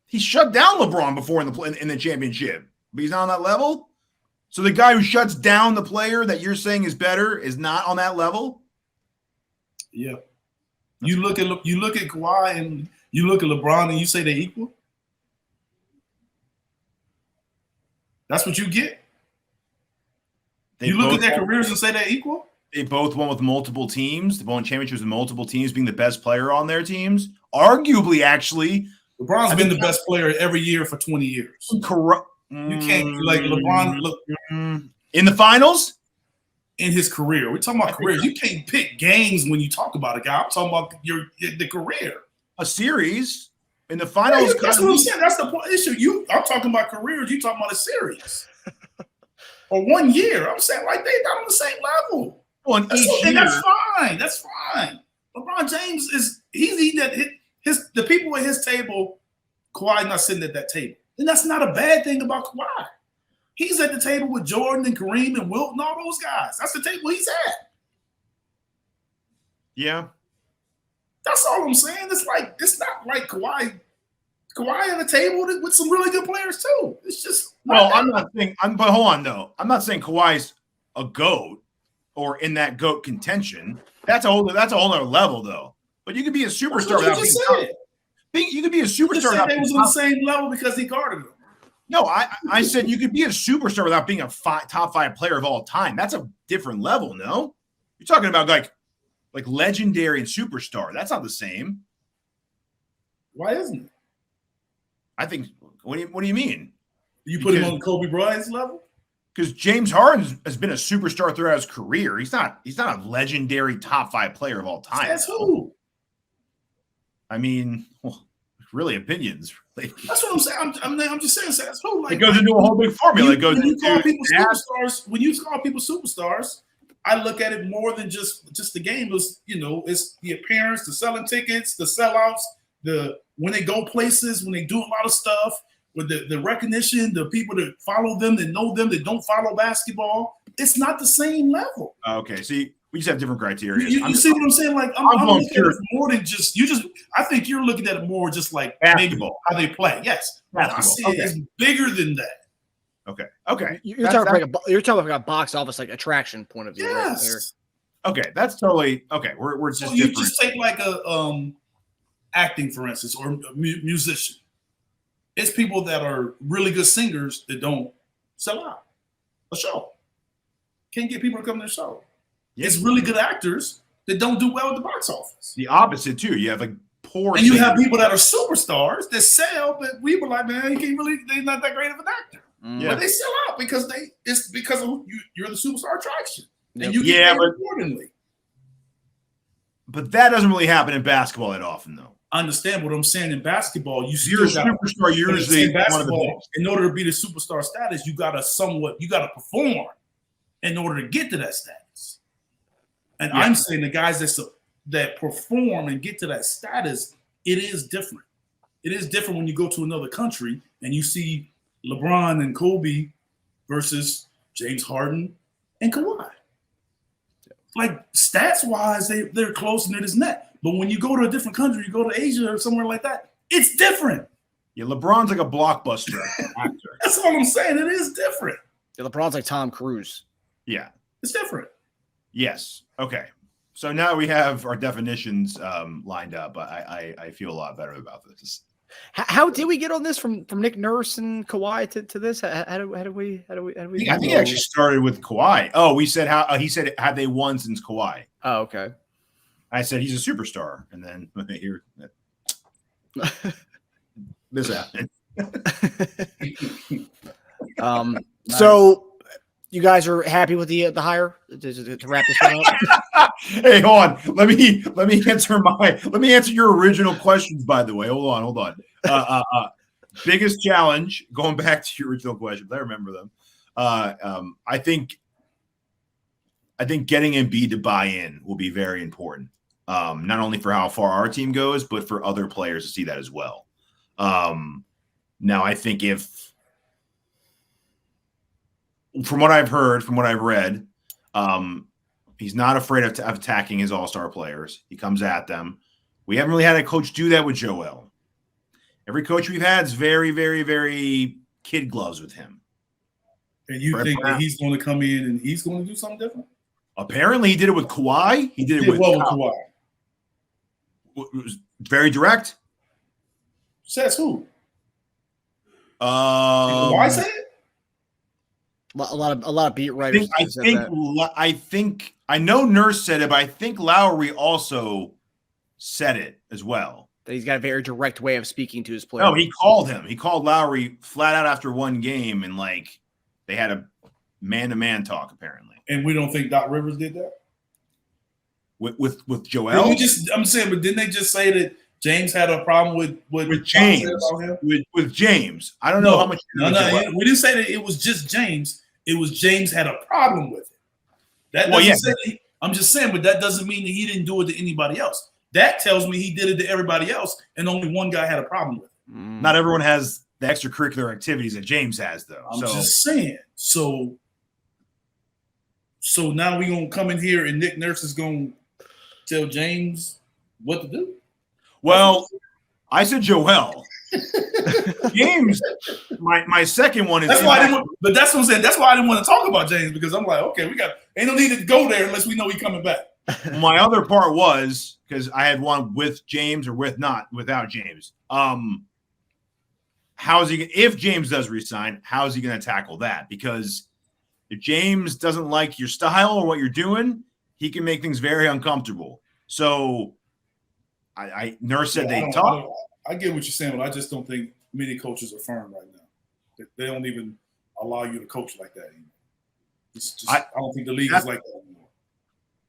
He shut down LeBron before in the championship, but he's not on that level. So the guy who shuts down the player that you're saying is better is not on that level. Yeah. You look at Kawhi and you look at LeBron and you say they're equal. That's what you get. You look at their careers and say they're equal. They both won with multiple teams. They won championships with multiple teams, being the best player on their teams. Arguably, actually, LeBron's been the best player every year for 20 years. Correct. You can't like LeBron look in the finals in his career. We're talking about careers. You can't pick games when you talk about a guy. I'm talking about the career. A series in the finals. Yeah, that's what I'm saying. That's the issue. I'm talking about careers. You talking about a series. or 1 year. I'm saying like they're not on the same level. Well, And that's fine. That's fine. LeBron James he's eating at the people at his table. Kawhi not sitting at that table, and that's not a bad thing about Kawhi. He's at the table with Jordan and Kareem and Wilt and all those guys. That's the table he's at. Yeah. That's all I'm saying. It's not like Kawhi at the table with some really good players too. It's just I'm not saying. But hold on though. I'm not saying Kawhi's a GOAT or in that GOAT contention. That's a whole other level though. But you could be a superstar without being. You could be a superstar without being on the same level because he guarded him. No, I said you could be a superstar without being a top 5 player of all time. That's a different level. No, you're talking about like legendary and superstar. That's not the same. Why isn't it? I think. What do you mean? You put him on Kobe Bryant's level? Because James Harden has been a superstar throughout his career. He's not a legendary top 5 player of all time. That's who. I mean, really opinions. Really. That's what I'm saying. I'm just saying. That's who. Like, it goes into a whole big formula. When you call people superstars, I look at it more than just the game. It's the appearance, the selling tickets, the sellouts, when they go places, when they do a lot of stuff, with the recognition, the people that follow them, that know them, that don't follow basketball. It's not the same level. Okay, see, we just have different criteria. You see what I'm saying? Like I'm looking at it more than just you. I think you're looking at it more just like basketball, how they play. Yes, I see it as bigger than that. Okay. You're talking about a box office like attraction point of view. Yes. Right? Okay, that's totally okay. We're just so you just take like a acting, for instance, or a musician. It's people that are really good singers that don't sell out a show. Can't get people to come to the show. Yes. It's really good actors that don't do well at the box office. The opposite too. You have like poor, and you have people that are superstars that sell, but we were like, man, they're not that great of an actor. Yeah. But they sell out because it's because of you're the superstar attraction, and you get paid accordingly. But that doesn't really happen in basketball that often, though. I understand what I'm saying. In basketball, you're a superstar. You're usually one of the best. In order to be the superstar status, you gotta perform in order to get to that status. And I'm saying the guys that perform and get to that status, it is different. It is different when you go to another country and you see LeBron and Kobe versus James Harden and Kawhi. Like stats wise, they're close and it is net. But when you go to a different country, you go to Asia or somewhere like that, it's different. Yeah, LeBron's like a blockbuster actor. That's all I'm saying. It is different. Yeah, LeBron's like Tom Cruise. Yeah. It's different. Yes. Okay. So now we have our definitions lined up. I feel a lot better about this. How did we get on this from Nick Nurse and Kawhi to this? How do we? I think it actually started with Kawhi. Oh, we said he said had they won since Kawhi? Oh, okay. I said he's a superstar, and then here this happened. So you guys are happy with the hire to wrap this one up? Hey, hold on. Let me answer your original questions. By the way, hold on. Biggest challenge, going back to your original questions. I remember them. I think getting Embiid to buy in will be very important. Not only for how far our team goes, but for other players to see that as well. Now, I think from what I've heard, from what I've read, he's not afraid of attacking his all-star players. He comes at them. We haven't really had a coach do that with Joel. Every coach we've had is very, very, very kid gloves with him. And you think that he's going to come in and he's going to do something different? Apparently, he did it with Kawhi. He did it with Kawhi. It was very direct. Says who? Kawhi said it? A lot of beat writers. I think I know Nurse said it, but I think Lowry also said it as well. That he's got a very direct way of speaking to his players. No, he called him. He called Lowry flat out after one game, and like they had a man-to-man talk apparently. And we don't think Doc Rivers did that with Joel. I'm saying, but didn't they just say that James had a problem with James? With James, I don't know how much. No, we didn't say that it was just James. It was James had a problem with it. That doesn't say I'm just saying, but that doesn't mean that he didn't do it to anybody else. That tells me he did it to everybody else, and only one guy had a problem with it. Not everyone has the extracurricular activities that James has, though. I'm just saying. So now we're going to come in here and Nick Nurse is going to tell James what to do? Well, I said Joel. James, my second one is. That's why I didn't. But that's what I'm saying. That's why I didn't want to talk about James, because I'm like, okay, ain't no need to go there unless we know he's coming back. My other part was because I had one with James or without James. How's he? If James does resign, how is he going to tackle that? Because if James doesn't like your style or what you're doing, he can make things very uncomfortable. So, Nurse said they talk. I get what you're saying, but I just don't think many coaches are firm right now. They don't even allow you to coach like that anymore. I don't think the league is like that anymore.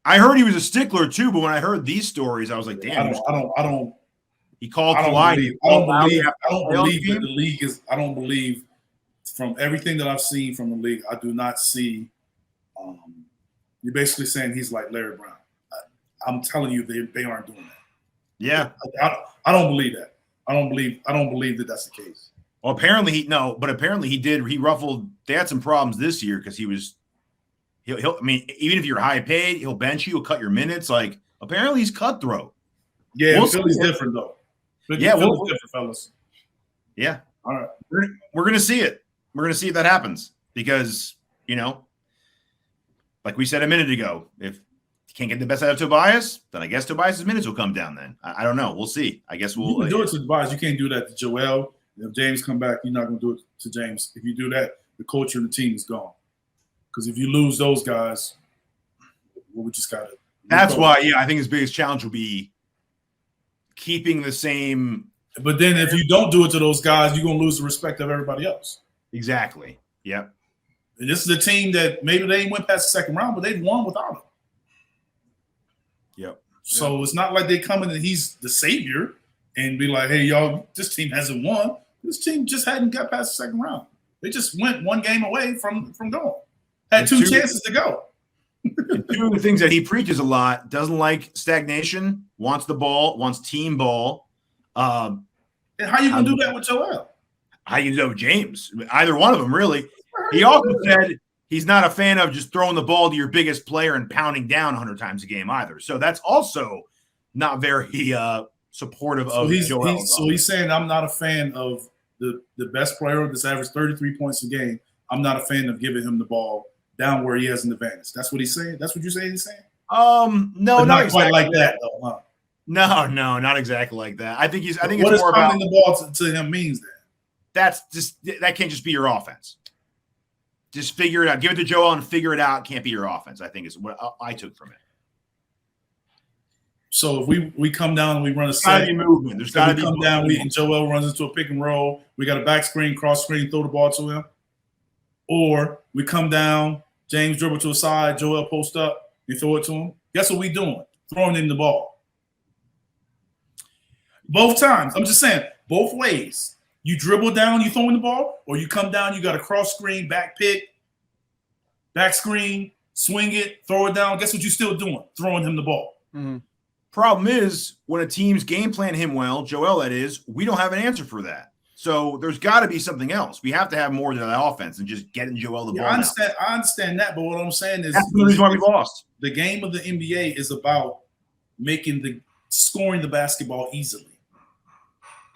I heard he was a stickler too, but when I heard these stories, I was like, "Damn!" I don't. He called I Kawhi. don't believe that the league is. I don't believe from everything that I've seen from the league. I do not see. You're basically saying he's like Larry Brown. I'm telling you, they aren't doing that. Yeah, I don't believe that. I don't believe that that's the case. Well, apparently he did. He ruffled. They had some problems this year because he was. He'll. I mean, even if you're high paid, he'll bench you. He'll cut your minutes. Like apparently he's cutthroat. Yeah, Philly's different though. Yeah, Philly's different, fellas. Yeah. All right. We're gonna see it. We're gonna see if that happens because like we said a minute ago, if you can't get the best out of Tobias, then I guess Tobias's minutes will come down. Then I don't know. We'll see. I guess we'll. You can do it to Tobias. You can't do that to Joel. If James come back, you're not gonna do it to James. If you do that, the culture and the team is gone. Because if you lose those guys, we just got to. That's why, I think his biggest challenge will be keeping the same. But then if you don't do it to those guys, you're going to lose the respect of everybody else. Exactly. Yep. And this is a team that maybe they went past the second round, but they've won without him. Yep. So it's not like they come in and he's the savior and be like, hey, y'all, this team hasn't won. This team just hadn't got past the second round. They just went one game away from going. Had two chances to go. Two of the things that he preaches a lot, doesn't like stagnation, wants the ball, wants team ball. And how you going to do that with Joel? How you do it with James? Either one of them, really. He also said he's not a fan of just throwing the ball to your biggest player and pounding down 100 times a game either. So that's also not very supportive of Joel. So he's saying I'm not a fan of the best player that's averaged 33 points a game. I'm not a fan of giving him the ball down where he has an advantage. That's what he's saying. That's what you're saying. He's saying. No, but not exactly quite like that though. Huh? No, not exactly like that. I think what it's more about the ball to him means that can't just be your offense. Just figure it out. Give it to Joel and figure it out. Can't be your offense. I think is what I took from it. So if we come down and we run a set, there's got to be movement. There's got to be come down. And Joel runs into a pick and roll. We got a back screen, cross screen, throw the ball to him. Or we come down, James dribble to a side, Joel post up, you throw it to him. Guess what we doing? Throwing him the ball. Both times. I'm just saying, both ways. You dribble down, you throwing the ball, or you come down, you got a cross screen, back pick, back screen, swing it, throw it down. Guess what you're still doing? Throwing him the ball. Mm-hmm. Problem is, when a team's game plan him well, Joel that is, we don't have an answer for that. So there's got to be something else. We have to have more than that offense and just getting Joel the ball. I understand that, but what I'm saying is that's the reason why we lost. The game of the NBA is about scoring the basketball easily.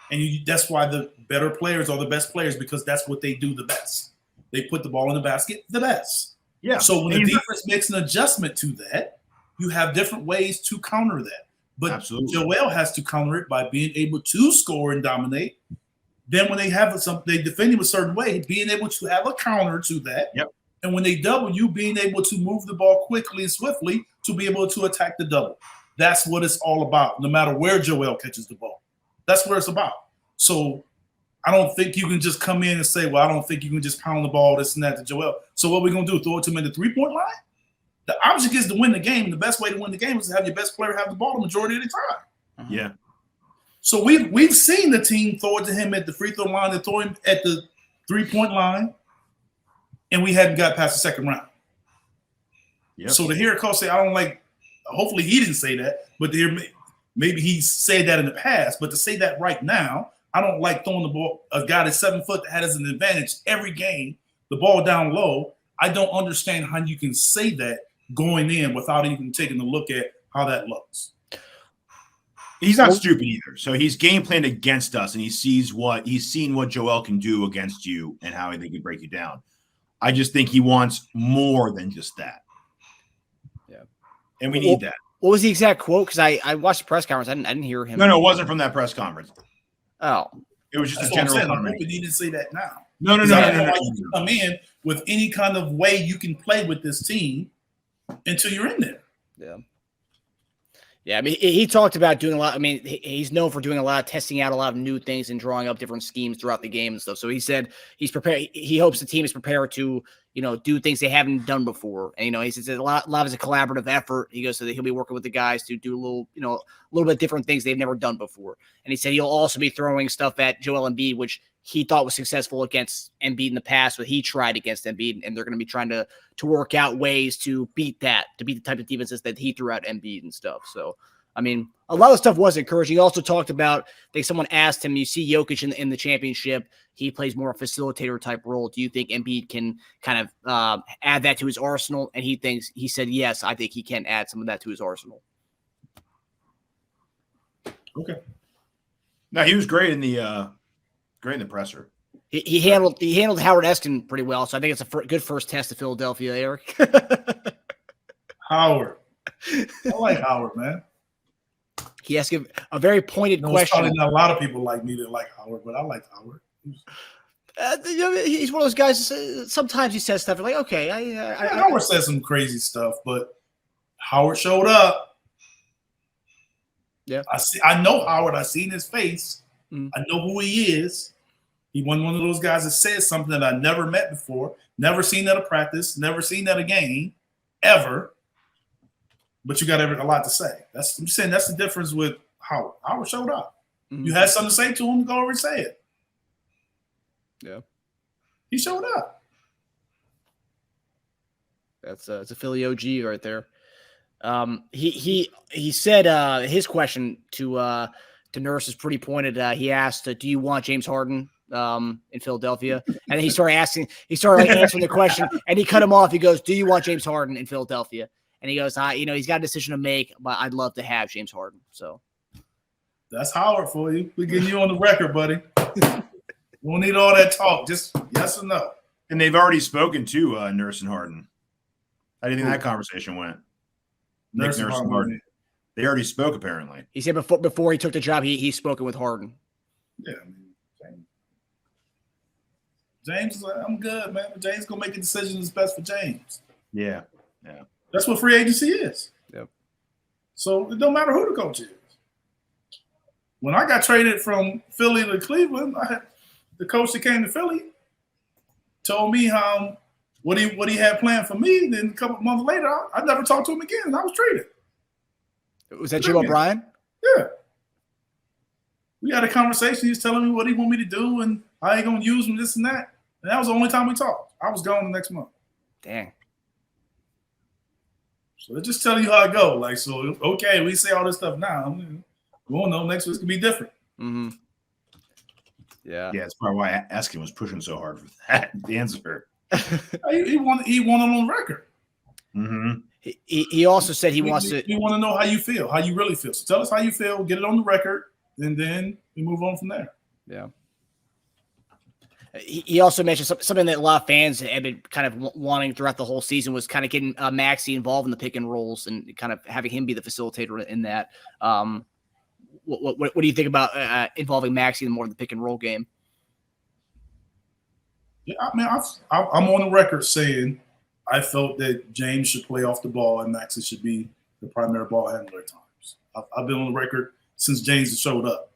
And that's why the better players are the best players, because that's what they do the best. They put the ball in the basket the best. Yeah. So when the defense makes an adjustment to that, you have different ways to counter that. But absolutely, Joel has to counter it by being able to score and dominate. Then when they they defend him a certain way, being able to have a counter to that. Yep. And when they double you, being able to move the ball quickly and swiftly to be able to attack the double. That's what it's all about, no matter where Joel catches the ball. That's what it's about. So I don't think you can just come in and say, well, I don't think you can just pound the ball, this and that to Joel. So what are we going to do? Throw it to him in the three-point line? The object is to win the game. And the best way to win the game is to have your best player have the ball the majority of the time. Yeah. So we've seen the team throw it to him at the free throw line and throw him at the three-point line. and we hadn't got past the second round. Yep. So to hear a coach say, I don't like, hopefully he didn't say that, but to hear, maybe he said that in the past, but to say that right now, I don't like throwing the ball, a guy that's 7 foot that has an advantage every game, the ball down low. I don't understand how you can say that going in without even taking a look at how that looks. He's not stupid either. So he's game planned against us, and he's seen what Joel can do against you and how they can break you down. I just think he wants more than just that. Yeah. And we need that. What was the exact quote? Because I watched the press conference. I didn't hear him. No, it wasn't from that press conference. Oh. It was just That's a general I'm comment. hoping he didn't say that now. No. You come in with any kind of way you can play with this team until you're in there. Yeah. Yeah, I mean, he talked about doing a lot. I mean, he's known for doing a lot of testing out a lot of new things and drawing up different schemes throughout the game and stuff. So he said he's prepared. He hopes the team is prepared to, do things they haven't done before. And, he says a lot is a collaborative effort. He goes, so that he'll be working with the guys to do a little bit different things they've never done before. And he said he'll also be throwing stuff at Joel Embiid, which he thought was successful against Embiid in the past, but he tried against Embiid, and they're going to be trying to work out ways to beat that, to beat the type of defenses that he threw at Embiid and stuff. So, I mean, a lot of stuff was encouraging. He also talked about, I think someone asked him, you see Jokic in the championship, he plays more a facilitator type role. Do you think Embiid can kind of add that to his arsenal? And he said, yes, I think he can add some of that to his arsenal. Okay. No, he was great in the presser. He handled Howard Eskin pretty well. So I think it's a good first test of Philadelphia, Eric. Howard. I like Howard, man. He asked a very pointed question. Probably not a lot of people like me that like Howard, but I like Howard. He's one of those guys. Sometimes he says stuff like, "Okay, Howard says some crazy stuff," but Howard showed up. Yeah, I know Howard. I seen his face. Mm. I know who he is. He wasn't one of those guys that said something that I never met before, never seen at a practice, never seen at a game, ever. But you got a lot to say. I'm saying that's the difference with Howard. Howard showed up. Mm-hmm. You had something to say to him, go over and say it. Yeah. He showed up. It's a Philly OG right there. He said his question to Nurse is pretty pointed. He asked, "Do you want James Harden in Philadelphia?" And then he started answering the question, and he cut him off. He goes, "Do you want James Harden in Philadelphia?" And he goes, he's got a decision to make, but I'd love to have James Harden. So that's Howard for you. We're getting you on the record, buddy. We don't need all that talk. Just yes or no. And they've already spoken to Nurse and Harden. How do you think that conversation went? Nurse and Harden. They already spoke, apparently. He said before he took the job, he's spoken with Harden. Yeah, James is like, I'm good, man. James gonna make a decision that's best for James. Yeah. That's what free agency is. Yep. So it don't matter who the coach is. When I got traded from Philly to Cleveland, the coach that came to Philly told me what he had planned for me. Then a couple of months later, I never talked to him again, and I was traded. Was that Jim O'Brien? Yeah. We had a conversation. He was telling me what he wanted me to do and how he gonna use me, this and that. And that was the only time we talked. I was gone the next month. Dang. So they're just telling you how it go. Like, so, okay, we say all this stuff now. We won't know. Next week's going to be different. Mm-hmm. Yeah. Yeah, that's probably why Eskin was pushing so hard for that answer. He won it on record. Mm-hmm. He also said he wants to. We want to know how you feel, how you really feel. So tell us how you feel, get it on the record, and then we move on from there. Yeah. He also mentioned something that a lot of fans have been kind of wanting throughout the whole season was kind of getting Maxey involved in the pick and rolls and kind of having him be the facilitator in that. What do you think about involving Maxey in more of the pick and roll game? Yeah, I mean, I'm on the record saying I felt that James should play off the ball and Maxey should be the primary ball handler at times. I've been on the record since James showed up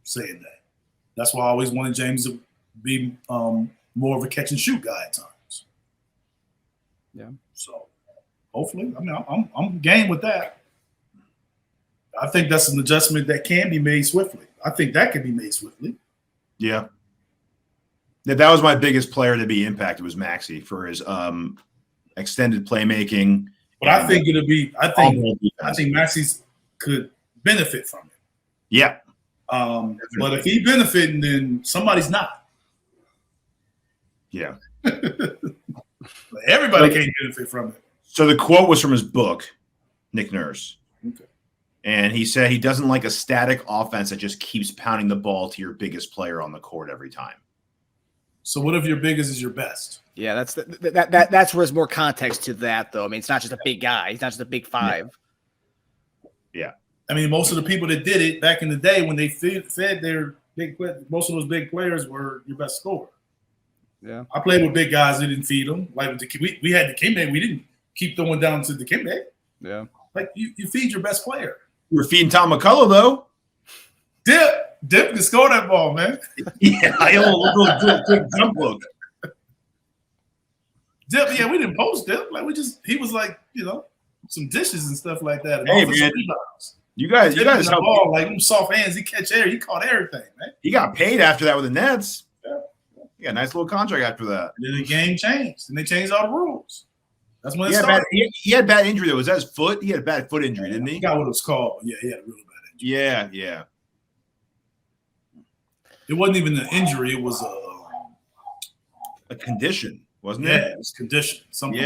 saying that. That's why I always wanted James to be more of a catch and shoot guy at times. Yeah. So hopefully, I mean, I'm game with that. I think that's an adjustment that can be made swiftly. I think that can be made swiftly. Yeah. That was my biggest player to be impacted was Maxey for his extended playmaking. But I think it'll be. I think Maxey's could benefit from it. Yeah. But if he benefiting, then somebody's not. Yeah. Everybody can't benefit from it. So the quote was from his book, Nick Nurse. Okay. And he said he doesn't like a static offense that just keeps pounding the ball to your biggest player on the court every time. So what if your biggest is your best? Yeah, that's that's where there's more context to that, though. I mean, it's not just a big guy. He's not just a big five. Yeah. I mean, most of the people that did it back in the day when they fed their big – most of those big players were your best scorer. Yeah. I played with big guys. They didn't feed them. Like we had the Dikembe. We didn't keep throwing down to the Dikembe. Yeah. Like you feed your best player. You were feeding Tom McCullough, though. Dip can score that ball, man. Yeah, I little quick jump look. Dip, yeah, we didn't post Dip. Like he was like, some dishes and stuff like that. Hey, man. You guys helped ball, like them soft hands. He catch air. He caught everything, man. He got paid after that with the Nets. Yeah. He got a nice little contract after that. And then the game changed, and they changed all the rules. That's when it started. He had bad injury, though. Was that his foot? He had a bad foot injury, didn't he? I forgot what it was called. Yeah, he had a really bad injury. Yeah. It wasn't even an injury. It was a condition, wasn't it? Yeah, it was condition. Something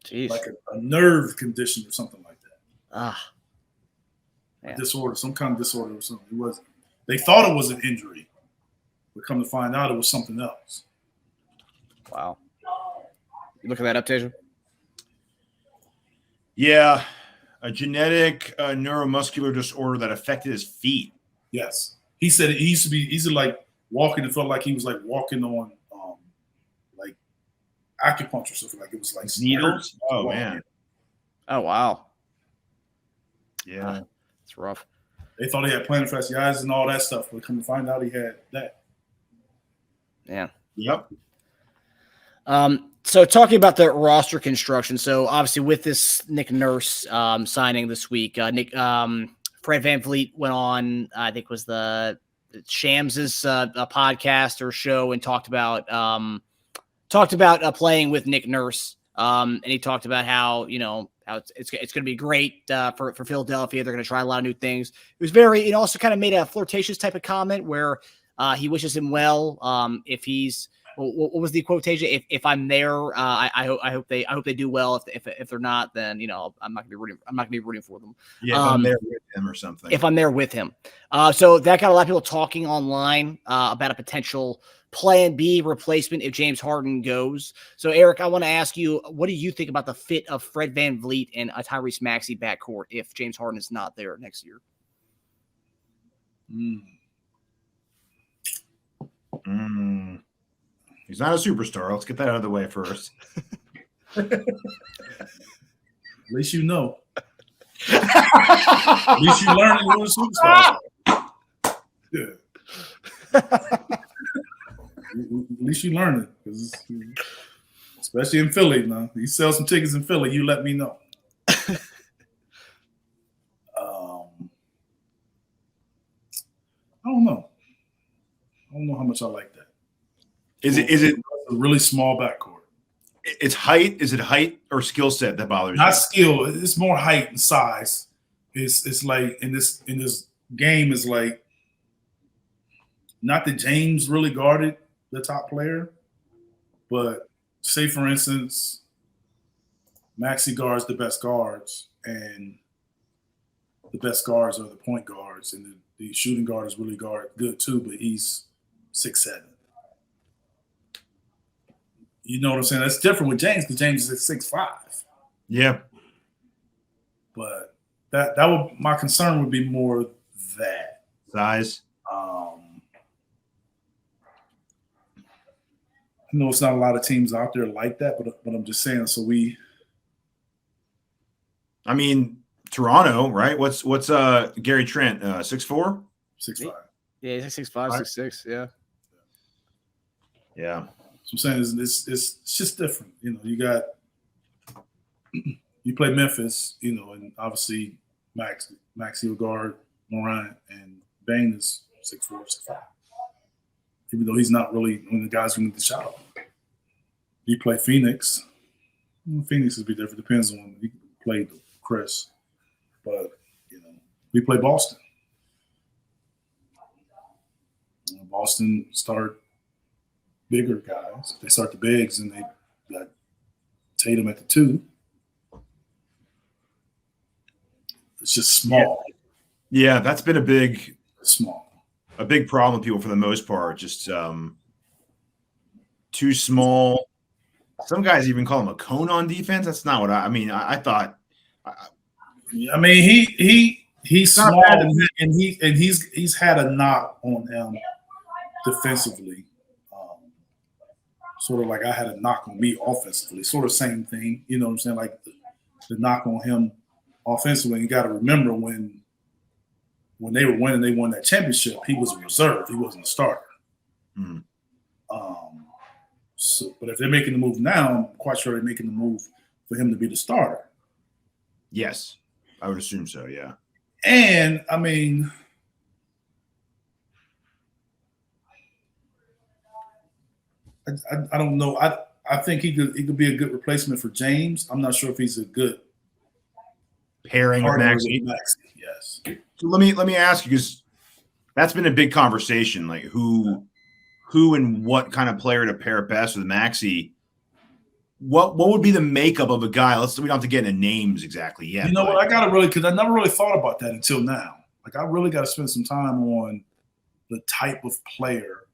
Jeez. like a nerve condition or something like that. Yeah. Disorder, some kind of disorder or something. It wasn't. They thought it was an injury, but come to find out it was something else. Wow. You looking that up, Teja? Yeah, a genetic neuromuscular disorder that affected his feet. Yes. He said he used to like walking and felt like he was like walking on like acupuncture or something. Like it was like needles. Oh man. Oh wow. Yeah. It's rough. They thought he had plantar fasciitis and all that stuff, but come to find out he had that. Yeah. Yep. So talking about the roster construction, so obviously with this Nick Nurse signing this week, Fred VanVleet went on, I think it was the Shams' podcast or show, and talked about playing with Nick Nurse, and he talked about how how it's going to be great for Philadelphia. They're going to try a lot of new things. It was it also kind of made a flirtatious type of comment where he wishes him well if he's. What was the quote, Teja? If I'm there, I hope they do well. If they're not, then I'm not gonna be rooting for them. Yeah, if I'm there with him or something. If I'm there with him, so that got a lot of people talking online about a potential Plan B replacement if James Harden goes. So Eric, I want to ask you, what do you think about the fit of Fred VanVleet and a Tyrese Maxey backcourt if James Harden is not there next year? He's not a superstar. Let's get that out of the way first. At least you know. At least you learn who a superstar. Yeah. At least you learn it, especially in Philly. Now you sell some tickets in Philly, you let me know. I don't know how much I like that. Is it a really small backcourt? It's height. Is it height or skill set that bothers you? Not skill. It's more height and size. It's like in this game is like not that James really guarded the top player, but say for instance, Maxey guards the best guards, and the best guards are the point guards, and the shooting guard is really good too, but he's 6'7". You know what I'm saying? That's different with James because James is 6'5". Yeah. But that would my concern would be more that size. I know it's not a lot of teams out there like that, but I'm just saying. So I mean, Toronto, right? What's Gary Trent? 6'4"? 6'5". Yeah, he's 6'5", 6'6". Yeah. Yeah. So I'm saying it's just different. You play Memphis, and obviously Maxey will guard Morant, and Bane is 6'4", 6'5". even though he's not really one of the guys who need the shot. You play Phoenix. Phoenix would be different. Depends on when you played Chris. But, we play Boston. Boston start bigger guys. They start the bigs, and they got Tatum at the 2. It's just small. Yeah, that's been a big problem with people for the most part. Just too small. Some guys even call him a cone on defense. That's not what I thought. He's small, and he's had a knock on him defensively. Sort of like I had a knock on me offensively. Sort of same thing. You know what I'm saying? Like the knock on him offensively. You got to remember when they were winning, they won that championship. He was a reserve. He wasn't a starter. Mm. But if they're making the move now, I'm quite sure they're making the move for him to be the starter. Yes, I would assume so. Yeah, and I don't know. I think he could be a good replacement for James. I'm not sure if he's a good pairing with Maxey. Yes. So let me ask you, because that's been a big conversation. Like who and what kind of player to pair best with Maxey? What would be the makeup of a guy? We don't have to get into names exactly yet. You know what? Because I never really thought about that until now. Like I really got to spend some time on the type of player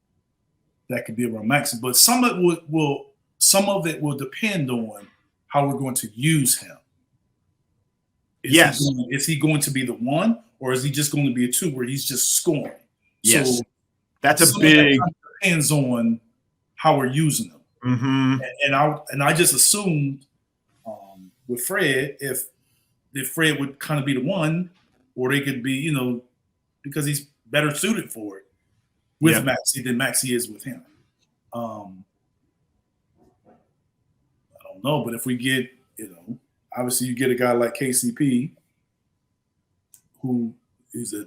that could be around Maxey. But some of it will depend on how we're going to use him. Is he going to be the 1, or is he just going to be a 2 where he's just scoring? Yes, so that's a big. That depends on how we're using him. Mm-hmm. And I just assumed with Fred, if Fred would kind of be the 1, or they could be, because he's better suited for it with Maxey than Maxey is with him. I don't know, but if we get, obviously you get a guy like KCP, who is a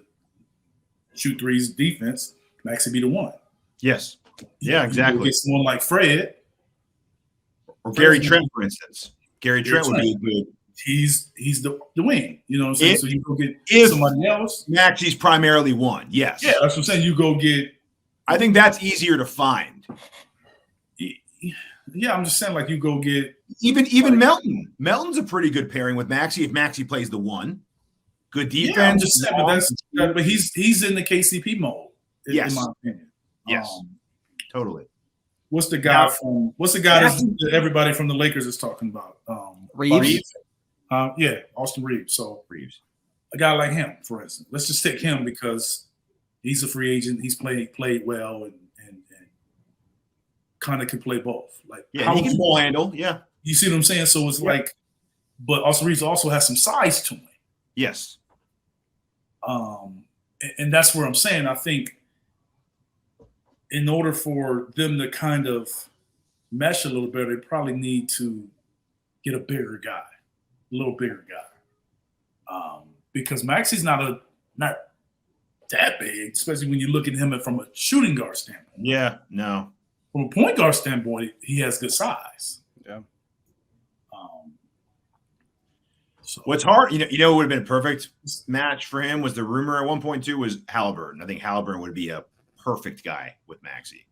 shoot threes defense, Maxey be the 1. Yes. Yeah, exactly. Get someone like Fred. Or Gary Trent, for instance. Gary Trent would be good. He's the wing. You know what I'm saying? So you go get somebody else. Maxey's primarily 1. Yes. Yeah, that's what I'm saying. You go get. I think that's easier to find. Yeah, I'm just saying, like, you go get even Melton. Melton's a pretty good pairing with Maxey if Maxey plays the 1. Good defense. Yeah, I'm just saying, but he's in the KCP mode. Yes. In my opinion. Yes. Totally. What's the guy that everybody from the Lakers is talking about? Reeves. Austin Reeves. So Reeves, a guy like him, for instance. Let's just take him because he's a free agent. He's played well and kind of can play both. Like he can ball handle. Yeah, you see what I'm saying. So it's like, but Austin Reeves also has some size to him. Yes. And that's where I'm saying I think in order for them to kind of mesh a little better, they probably need to get a little bigger guy. Because Maxey's not that big, especially when you look at him from a shooting guard standpoint. Yeah, no. From a point guard standpoint, he has good size. Yeah. So what's hard, what would have been a perfect match for him was the rumor at 1.2 was Halliburton. I think Halliburton would be a perfect guy with Maxey.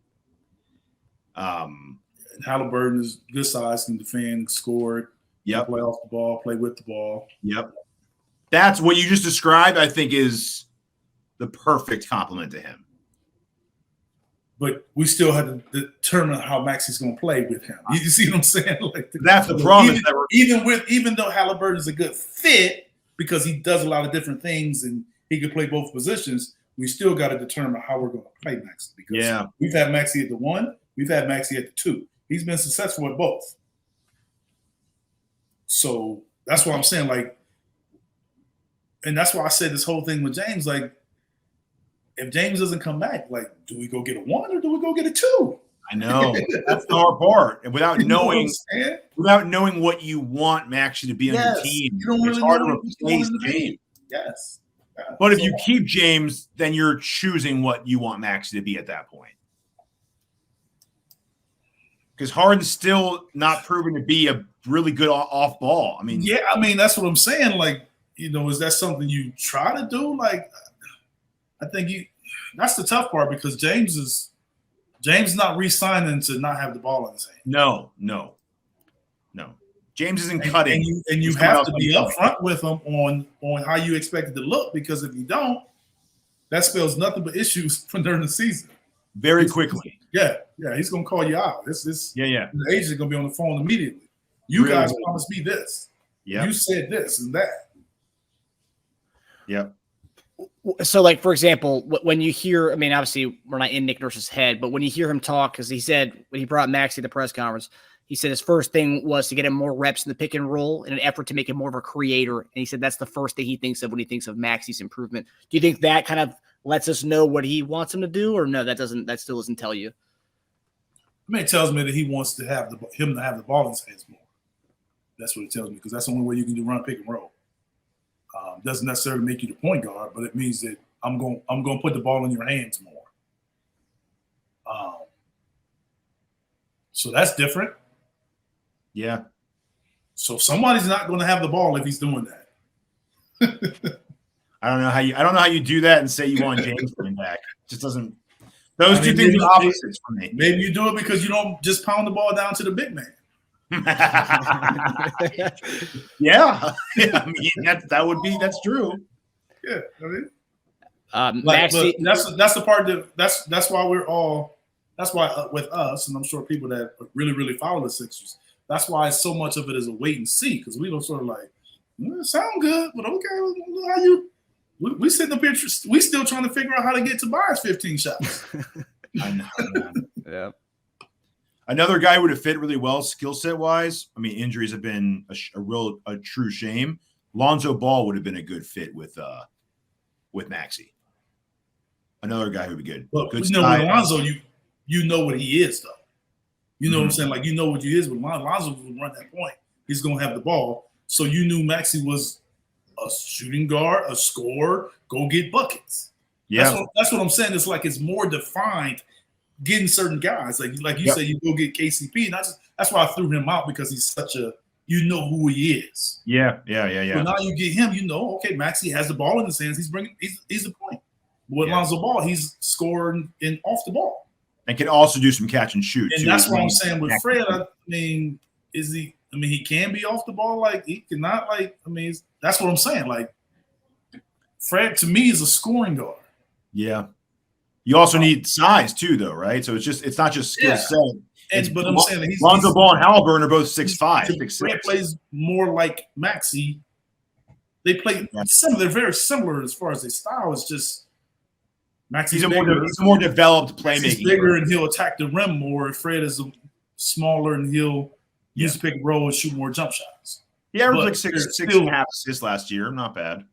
Halliburton is good size, can defend, score, play off the ball, play with the ball. Yep. That's what you just described, I think, is the perfect compliment to him. But we still have to determine how Maxey's going to play with him. You see what I'm saying? Like that's the problem. Even though Halliburton is a good fit because he does a lot of different things and he can play both positions, we still got to determine how we're going to play Maxey. Because we've had Maxey at the 1, we've had Maxey at the 2. He's been successful at both. So that's what I'm saying. Like, and that's why I said this whole thing with James, like, if James doesn't come back, like, do we go get a 1 or do we go get a 2? I know. That's the hard part. And without knowing what you want Maxey to be on your team, it's hard to replace James. Yes. But if you keep James, then you're choosing what you want Maxey to be at that point. Because Harden's still not proven to be a really good off ball. I mean, yeah, I mean that's what I'm saying. Like, is that something you try to do? Like, I think that's the tough part because James not re-signing to not have the ball in his hand. No. James isn't cutting, and you have to be upfront with him on how you expect it to look, because if you don't, that spells nothing but issues for during the season. Very quickly. Yeah, he's gonna call you out. The agent's gonna be on the phone immediately. You really guys promised me this. Yeah, you said this and that. Yep. So, like, for example, when you hear, I mean, obviously we're not in Nick Nurse's head, but when you hear him talk, because he said when he brought Maxey to the press conference, he said his first thing was to get him more reps in the pick and roll in an effort to make him more of a creator. And he said that's the first thing he thinks of when he thinks of Maxey's improvement. Do you think that kind of lets us know what he wants him to do, or no, that still doesn't tell you? I mean, it tells me that he wants to have him to have the ball in his hands more. That's what it tells me, because that's the only way you can do run, pick, and roll. Doesn't necessarily make you the point guard, but it means that I'm going to put the ball in your hands more. So that's different. Yeah. So somebody's not going to have the ball if he's doing that. I don't know how you do that and say you want James coming back. It just doesn't. Those two things are opposites for me. Maybe you do it because you don't just pound the ball down to the big man. Yeah. I mean that's true. Yeah, I mean, that's the part that's why with us, and I'm sure people that really, really follow the Sixers, that's why so much of it is a wait and see, because we don't sort of like, sound good, but okay, how you? We sitting up here, we still trying to figure out how to get Tobias 15 shots. I know. Yeah. Another guy would have fit really well skill set wise. I mean, injuries have been a true shame. Lonzo Ball would have been a good fit with Maxey. Another guy who would be good. But good with Lonzo, you know what he is, though. You know what I'm saying? Like, you know what he is. With Lonzo will run that point. He's going to have the ball. So you knew Maxey was a shooting guard, a scorer, go get buckets. Yeah. That's what I'm saying. It's like it's more defined getting certain guys. Like you say, you go get KCP. And that's why I threw him out, because he's such a, who he is. Yeah. So now you get him, okay, Maxey has the ball in his hands. He's the point. But with Lonzo Ball, he's scoring off the ball. And can also do some catch and shoot. And that's what I'm saying with Fred. I mean, he can be off the ball. Like, he cannot, that's what I'm saying. Like, Fred, to me, is a scoring guard. Yeah. You also need size, too, though, right? So it's not just skill set. But I'm saying that Lonzo Ball and Halliburton are both 6'5". Fred plays more like Maxey. They play similar. They're very similar as far as their style. It's just Maxey's he's a more developed playmaker. He's bigger and he'll attack the rim more. Fred is smaller and he'll use the pick and roll and shoot more jump shots. He averaged like six and a half assists last year. Not bad.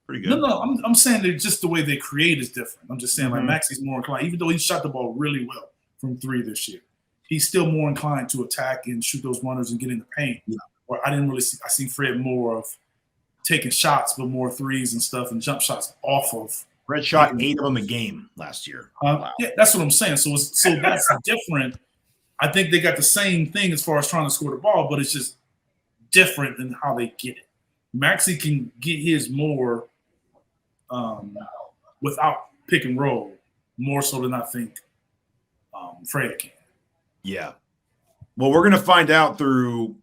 Pretty good. No, I'm saying that just the way they create is different. I'm just saying like Maxey's more inclined, even though he shot the ball really well from 3 this year, he's still more inclined to attack and shoot those runners and get in the paint. Yeah. Or I see Fred more of taking shots, but more threes and stuff and jump shots off of. Fred shot 8 of them a game last year. Wow. Yeah, that's what I'm saying. So that's different. I think they got the same thing as far as trying to score the ball, but it's just different in how they get it. Maxey can get his more without pick and roll, more so than I think Fred can. Yeah. Well, we're going to find out through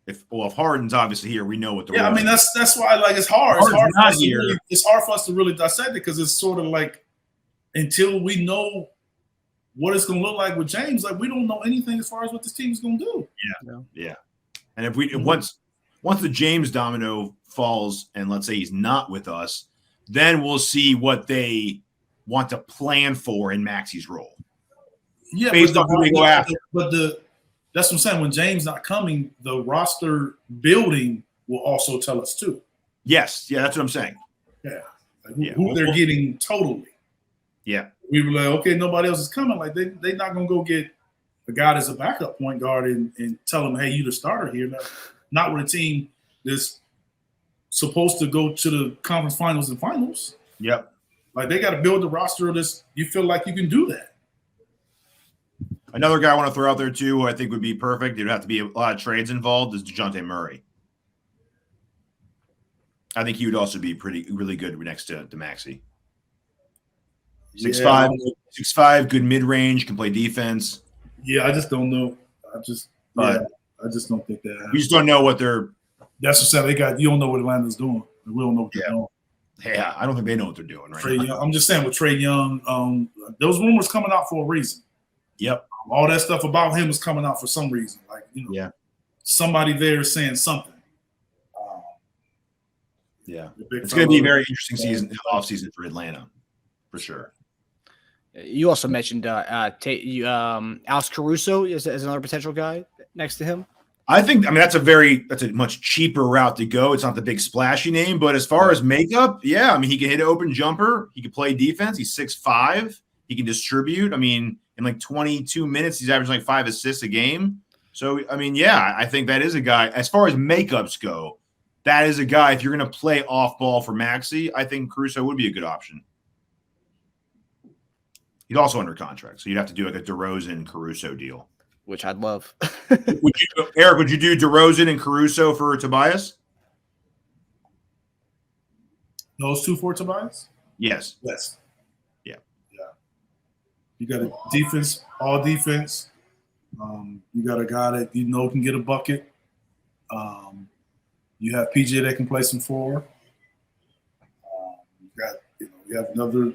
if Harden's obviously here, we know what the I mean that's why it's hard. It's hard for us to really dissect it, because it's sort of like until we know what it's going to look like with James, like we don't know anything as far as what this team is going to do. Yeah. And if once the James domino falls, and let's say he's not with us, then we'll see what they want to plan for in Maxey's role. Yeah, based on who they go after. That's what I'm saying. When James not coming, the roster building will also tell us too. Yes, that's what I'm saying. Yeah, who they're getting totally. Yeah, we were like, okay, nobody else is coming. Like they're not gonna go get a guy that's a backup point guard and tell him, hey, you the starter here. Not with a team that's supposed to go to the conference finals and finals. Yep. Like they got to build the roster of this. You feel like you can do that. Another guy I want to throw out there too, who I think would be perfect. There'd have to be a lot of trades involved. Is DeJounte Murray. I think he would also be really good next to Maxey. 6'5", 6'5", good mid range, can play defense. Yeah, I just don't know. I just don't think that. We just don't know what they're. That's what I said. You don't know what Atlanta's doing. We don't know what they're doing. Yeah, I don't think they know what they're doing right now. Young, I'm just saying with Trae Young, those rumors coming out for a reason. Yep. All that stuff about him is coming out for some reason. Like, somebody there is saying something. It's going to be a very interesting off season for Atlanta, for sure. You also mentioned Alex Caruso is another potential guy next to him. I that's a much cheaper route to go. It's not the big splashy name, but as far as makeup, he can hit an open jumper. He can play defense. He's 6'5". He can distribute. In like 22 minutes, he's averaging like 5 assists a game. So, I think that is a guy. As far as makeups go, that is a guy. If you're going to play off ball for Maxey, I think Caruso would be a good option. He's also under contract, so you'd have to do like a DeRozan Caruso deal, which I'd love. Eric, would you do DeRozan and Caruso for Tobias? Those two for Tobias? Yes. Yeah. You got a defense, all defense. You got a guy that can get a bucket. You have PJ that can play some forward. You have another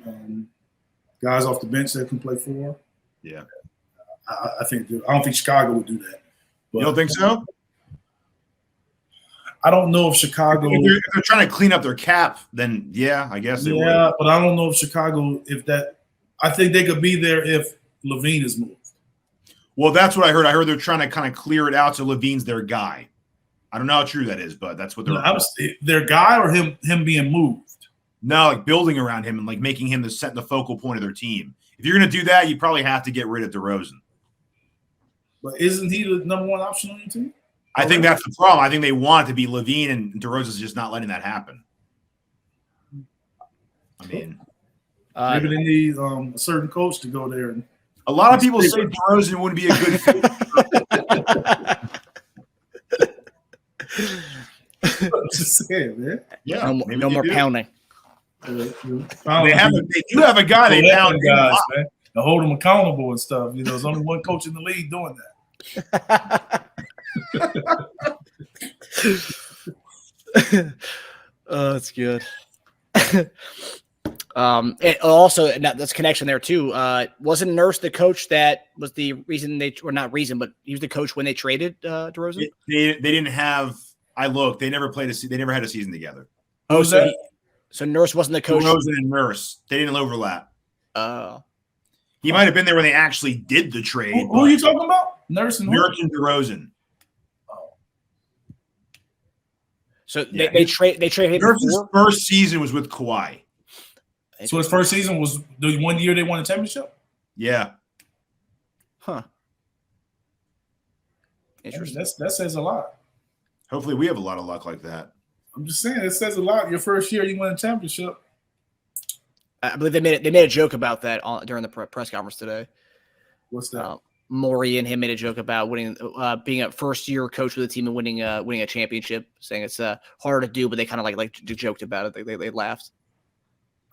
guys off the bench that can play forward. Yeah. I don't think Chicago would do that. But you don't think so? I don't know if Chicago. If they're trying to clean up their cap, then I guess they would. Yeah, but I don't know if Chicago, I think they could be there if LaVine is moved. Well, that's what I heard. I heard they're trying to kind of clear it out so LaVine's their guy. I don't know how true that is, but that's what they're. Their guy or him being moved. No, like building around him and like making him the focal point of their team. If you're going to do that, you probably have to get rid of DeRozan. But isn't he the number one option on your team? I think that's the problem. I think they want it to be LaVine, and DeRozan's just not letting that happen. Maybe they need a certain coach to go there. A lot of people say DeRozan wouldn't be a good fit. I'm just saying, man. Yeah, no more pounding. They do have a guy they pound guys, man. To hold them accountable and stuff. There's only one coach in the league doing that. Oh, that's good. And also, and that's connection there too. Wasn't Nurse the coach that was the reason but he was the coach when they traded DeRozan? They didn't have. I looked. They never played they never had a season together. Oh, so Nurse wasn't the coach. DeRozan and Nurse, they didn't overlap. He might have been there when they actually did the trade. Who are you talking about? Nurse and DeRozan. So they traded him. Nurse's first season was with Kawhi. So his first season was the 1 year they won a championship? Yeah. Huh. Interesting. That says a lot. Hopefully we have a lot of luck like that. I'm just saying, it says a lot. Your first year you win a championship. I Bleav they made a joke about that during the press conference today. What's that? Maury and him made a joke about winning, being a first year coach with the team and winning a championship, saying it's hard to do, but they kind of like joked about it. They laughed.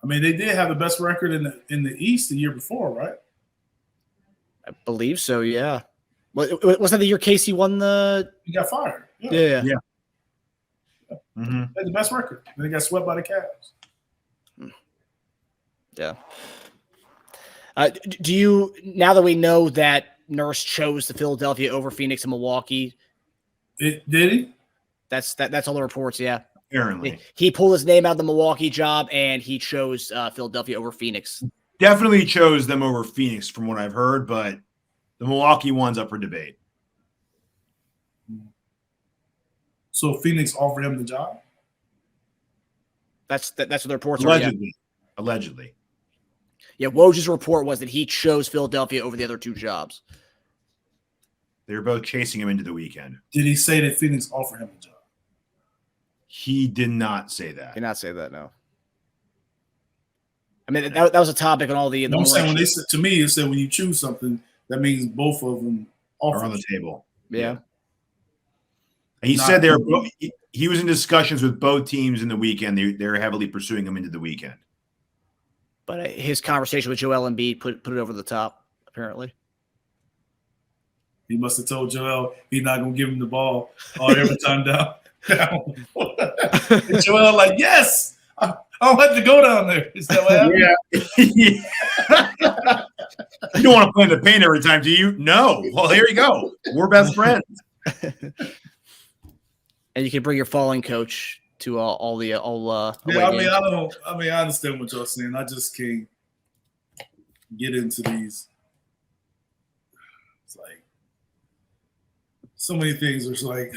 I mean, they did have the best record in the East the year before, right? I Bleav so. Yeah. Wasn't that the year Casey won the? He got fired. Yeah. Mm-hmm. They had the best record. They got swept by the Cavs. Yeah. Do you, now that we know that Nurse chose the Philadelphia over Phoenix and Milwaukee? Did he? That's all the reports. Yeah. Apparently, he pulled his name out of the Milwaukee job and he chose Philadelphia over Phoenix. Definitely chose them over Phoenix, from what I've heard, but the Milwaukee one's up for debate. So Phoenix offered him the job? That's what the reports allegedly. are. Allegedly. Yeah, Woj's report was that he chose Philadelphia over the other two jobs. They were both chasing him into the weekend. Did he say that Phoenix offered him the job? He did not say that. Did not say that, no. I mean, that was a topic on all the. I'm saying when they said to me, it said when you choose something, that means both of them are on the table. Yeah. And he said he was in discussions with both teams in the weekend. They're heavily pursuing him into the weekend. But his conversation with Joel Embiid put it over the top, apparently. He must have told Joel he's not going to give him the ball every time down. And Joel like, yes, I don't have to go down there. Is that what happened? Yeah. You don't want to play in the paint every time, do you? No. Well, here you go. We're best friends. And you can bring your falling coach to all. Yeah, I understand what y'all saying. I just can't get into these. It's like so many things. There's like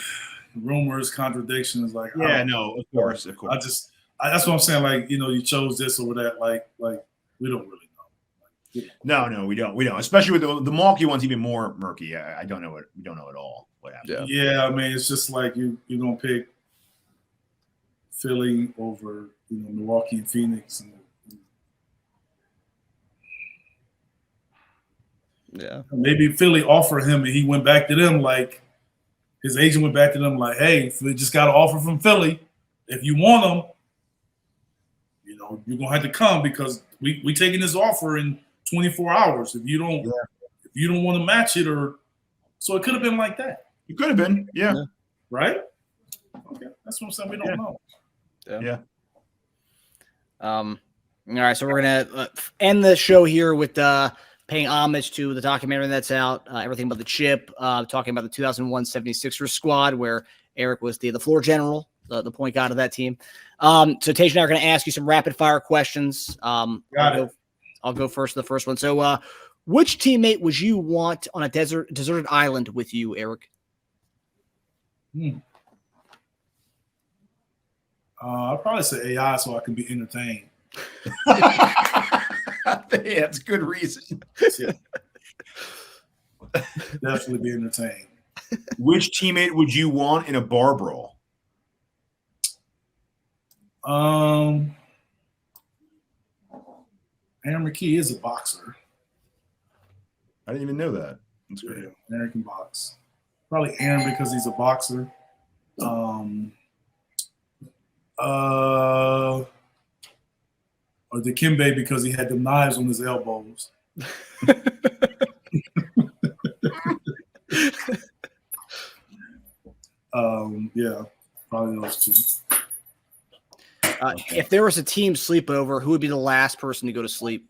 rumors, contradictions. Like, yeah, no, of course. That's what I'm saying. Like, you chose this over that. Like we don't really know. No, we don't. Especially with the Milwaukee one's even more murky. I don't know it. We don't know at all what happened. Yeah, I mean, it's just like you're gonna pick Philly over Milwaukee and Phoenix. Yeah, maybe Philly offered him and he went back to them like his agent went back to them like, hey, we just got an offer from Philly. If you want him, you're gonna have to come because we taking this offer in 24 hours. If you don't want to match it, or so it could have been like that. It could have been, yeah. Right? Okay, that's what I'm saying. We don't know. Yeah. All right, so we're gonna end the show here with paying homage to the documentary that's out, Everything But the Chip, talking about the 2001 76ers squad where Eric was the floor general, the point guard of that team. So Teja and I are going to ask you some rapid fire questions. I'll go first to the first one. So which teammate would you want on a deserted island with you, Eric? I'll probably say AI so I can be entertained. Yeah, that's good reason. Yeah. Definitely be entertained. Which teammate would you want in a bar brawl? Aaron McKee is a boxer. I didn't even know that. That's great. Yeah, Aaron can box. Probably Aaron because he's a boxer. Or Dikembe because he had the knives on his elbows. Yeah, probably those two. If there was a team sleepover, who would be the last person to go to sleep?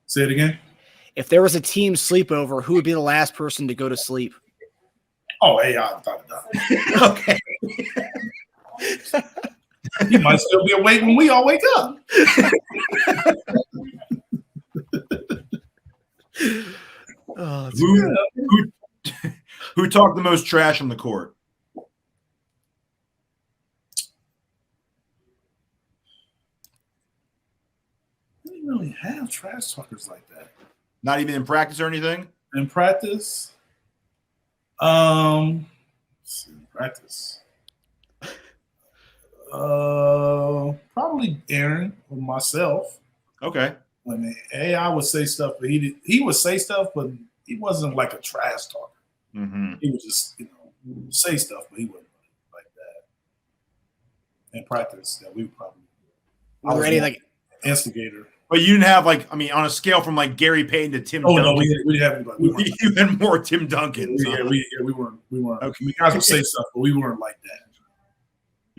Say it again. If there was a team sleepover, who would be the last person to go to sleep? Oh, AI, without a doubt. Okay. He might still be awake when we all wake up. Who talked the most trash on the court? We didn't really have trash talkers like that. Not even in practice or anything? In practice? In practice. Probably Aaron or myself. Okay. I mean, AI would say stuff, but he would say stuff, but he wasn't like a trash talker. Mm-hmm. He would just, say stuff, but he wasn't like that. In practice, that we would probably. Were there any like instigator? But you didn't have on a scale from like Gary Payton to Tim Duncan. No, we didn't have anybody. You had more Tim Duncan. Yeah, we weren't. Okay. We guys would say stuff, but we weren't like that.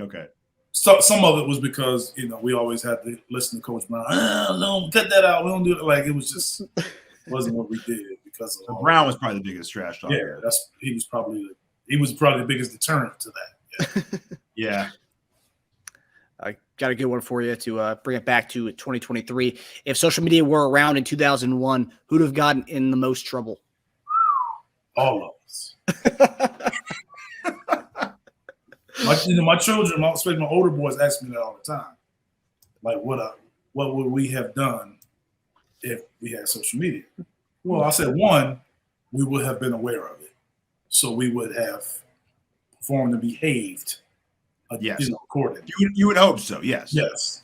Okay. So some of it was because we always had to listen to Coach Brown. No, cut that out. We don't do it. Like it was just wasn't what we did because of Brown was probably the biggest trash talker. Yeah, he was probably the biggest deterrent to that. Yeah. I got a good one for you to bring it back to 2023. If social media were around in 2001, who'd have gotten in the most trouble? All of us. My children, especially my older boys, ask me that all the time. Like, what would we have done if we had social media? Well, I said, one, we would have been aware of it. So we would have performed and behaved accordingly. You would hope so, yes. Yes.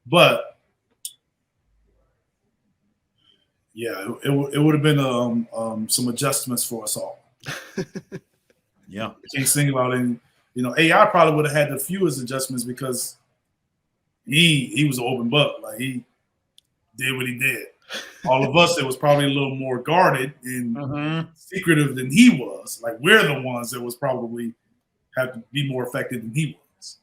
But Yeah, it would have been some adjustments for us all. Yeah. I can't think about any. AI probably would have had the fewest adjustments because he was an open book. Like, he did what he did. All of us, it was probably a little more guarded and secretive than he was. Like, we're the ones that was probably have to be more effective than he was.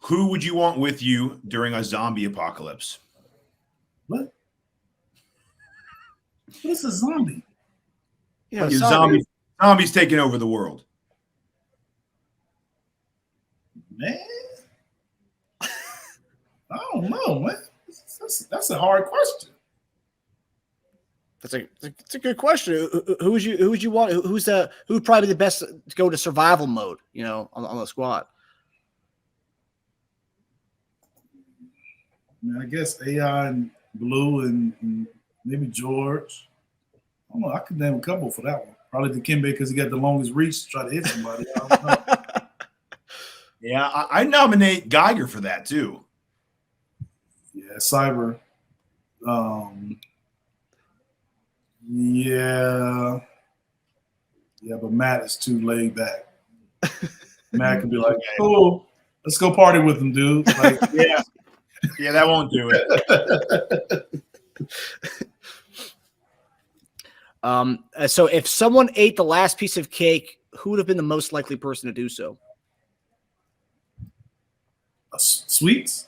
Who would you want with you during a zombie apocalypse? What? What's a zombie? Yeah, Zombies taking over the world. Man, I don't know, man. That's a hard question. That's a good question. Who would you want? Who would probably be the best to go to survival mode? On the squad. I mean, I guess AI and Blue and maybe George. I don't know. I could name a couple for that one. Probably Dikembe because he got the longest reach to try to hit somebody. I don't know. Yeah, I nominate Geiger for that too. Yeah, Cyber. Yeah, but Matt is too laid back. Matt can be like, "Cool, let's go party with him, dude." Like, yeah, that won't do it. So if someone ate the last piece of cake, who would have been the most likely person to do so? Sweets?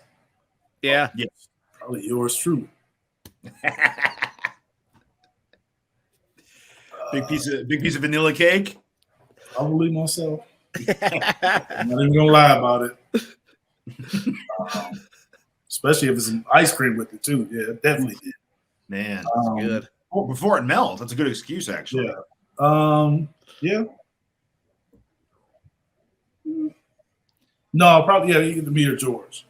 Yeah. Yes. Probably yours truly. Big piece of vanilla cake. Probably myself. I'm not even gonna lie about it. Especially if it's some ice cream with it too. Yeah, it definitely did. Man, good. Well, before it melts, that's a good excuse, actually. Yeah. Yeah. No, probably either me or George.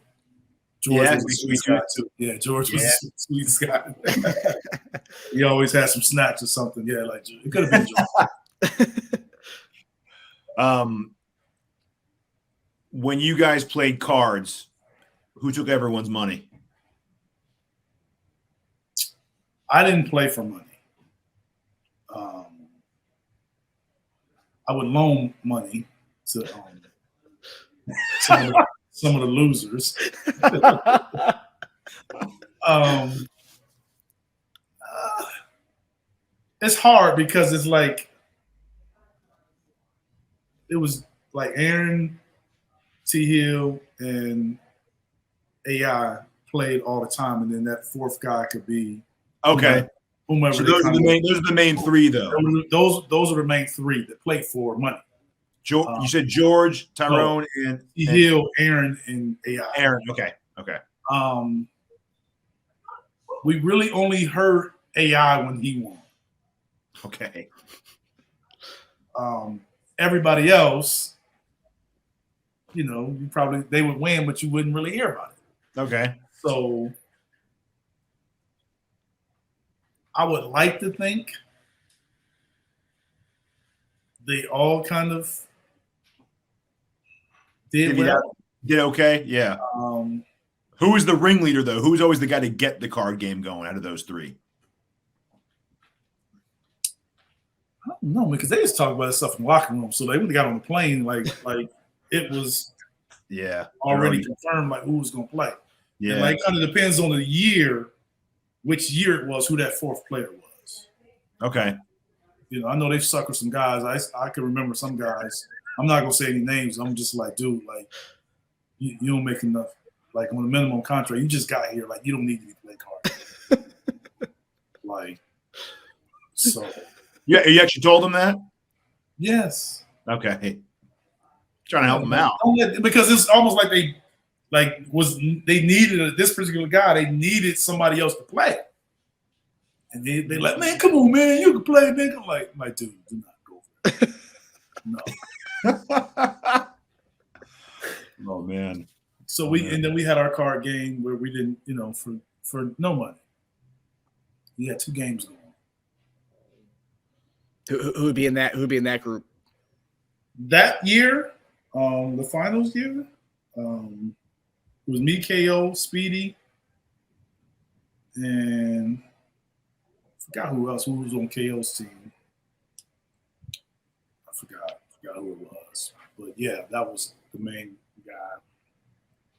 George was a sweet guy too. Yeah, George was a sweet guy. He always had some snacks or something. Yeah, like it could have been George. When you guys played cards, who took everyone's money? I didn't play for money. I would loan money to some of the losers. It's hard because it's like it was like Aaron, T. Hill, and AI played all the time, and then that fourth guy could be okay. Whomever. So those are the main three, though. Those are the main three that play for money. You said George, Tyrone, and T. Hill, Aaron, and AI. Aaron. Okay. We really only heard AI when he won. Okay. Everybody else, they would win, but you wouldn't really hear about it. Okay. So I would like to think they all kind of did well. Did okay? Yeah. Who was the ringleader, though? Who was always the guy to get the card game going out of those three? I don't know, because they just talk about this stuff in the locker room. So they would have got on the plane like it was already confirmed like who was going to play. Yeah. And it kind of depends on the year, which year it was, who that fourth player was. Okay. I know they've suckered some guys. I can remember some guys. I'm not going to say any names. I'm just like, dude, like, you don't make enough. Like, on a minimum contract, you just got here. Like, you don't need to be playing cards. Like, so. Yeah, you actually told them that? Yes. Okay. Trying to help them out. Because it's almost like they needed this particular guy. They needed somebody else to play. And they like, man, come on, man, you can play, man. I'm like, dude, do not go for it. No. Oh man. So and then we had our card game where we didn't, for no money. We had 2 games going. Who would be in that? Who would be in that group? That year, the finals year, it was me, KO, Speedy, and I forgot who else. Who was on KO's team? I forgot who it was. But yeah, that was the main guy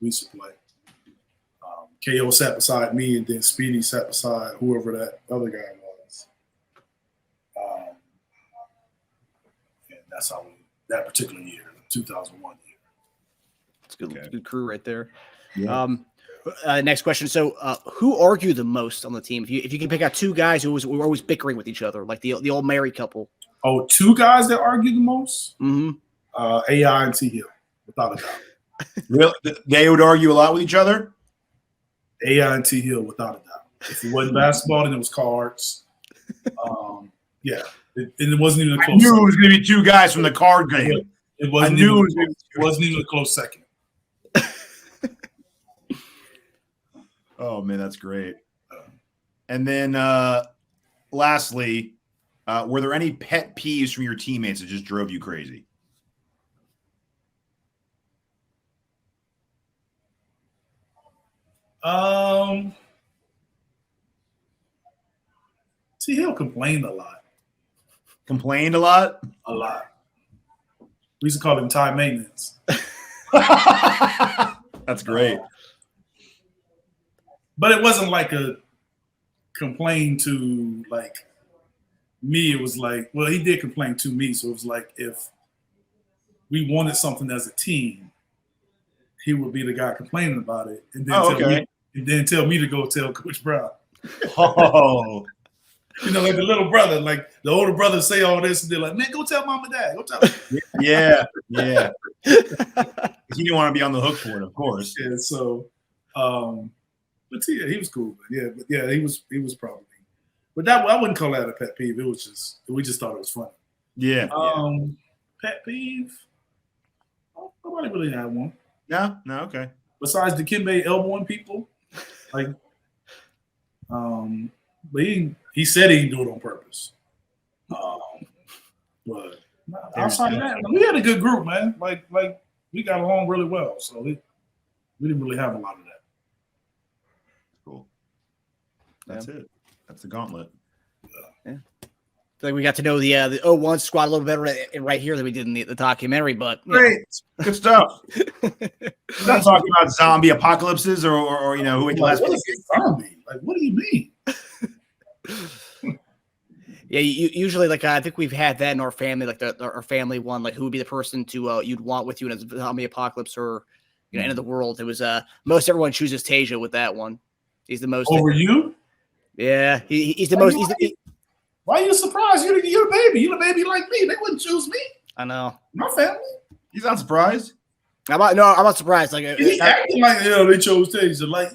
we used to play. KO sat beside me, and then Speedy sat beside whoever that other guy was. And that's how that particular year, 2001 year. It's good crew right there. Yeah. Next question. So, who argued the most on the team? If you can pick out two guys who were always bickering with each other, like the old married couple. Oh, two guys that argued the most? Mm-hmm. AI and T Hill, without a doubt. Really? They would argue a lot with each other? AI and T Hill, without a doubt. If it wasn't basketball, then it was cards. Yeah. It wasn't even a close I knew it was going to be two guys from the card game. It wasn't even a close second. Oh, man, that's great. And then lastly, were there any pet peeves from your teammates that just drove you crazy? T Hill complained a lot. Complained a lot? A lot. We used to call him time maintenance. That's great. But it wasn't like a complain to like me. It was like, well, he did complain to me. So it was like if we wanted something as a team, he would be the guy complaining about it, and then tell me to go tell Coach Brown. Oh. You know, like the little brother, like the older brothers say all this, and they're like, man, go tell mom and dad. Go tell them. Yeah. He didn't want to be on the hook for it, of course. Yeah, so but yeah, he was cool. But he was probably. But that I wouldn't call that a pet peeve. It was just we just thought it was funny. Yeah. Pet peeve? Nobody really had one. No, okay. Besides the Kimbe elbowing people, like, but he said he didn't do it on purpose. But outside of that, we had a good group, man. Like we got along really well, so we didn't really have a lot of that. Cool. That's it. That's the gauntlet. Yeah. I feel like we got to know the 01 squad a little better right here than we did in the documentary, but great, good stuff. We're not talking about zombie apocalypses or you know who ate the last. What is a zombie? Like, what do you mean? Yeah, usually like I think we've had that in our family, like our family one, like who would be the person to you'd want with you in a zombie apocalypse or end of the world. It was most everyone chooses Teja with that one. He's the most over you. Yeah, he's the most. Why are you surprised? You're the baby. You're the baby like me. They wouldn't choose me. I know. My family. He's not surprised. I'm not surprised. Like he acting like they chose Teja. Like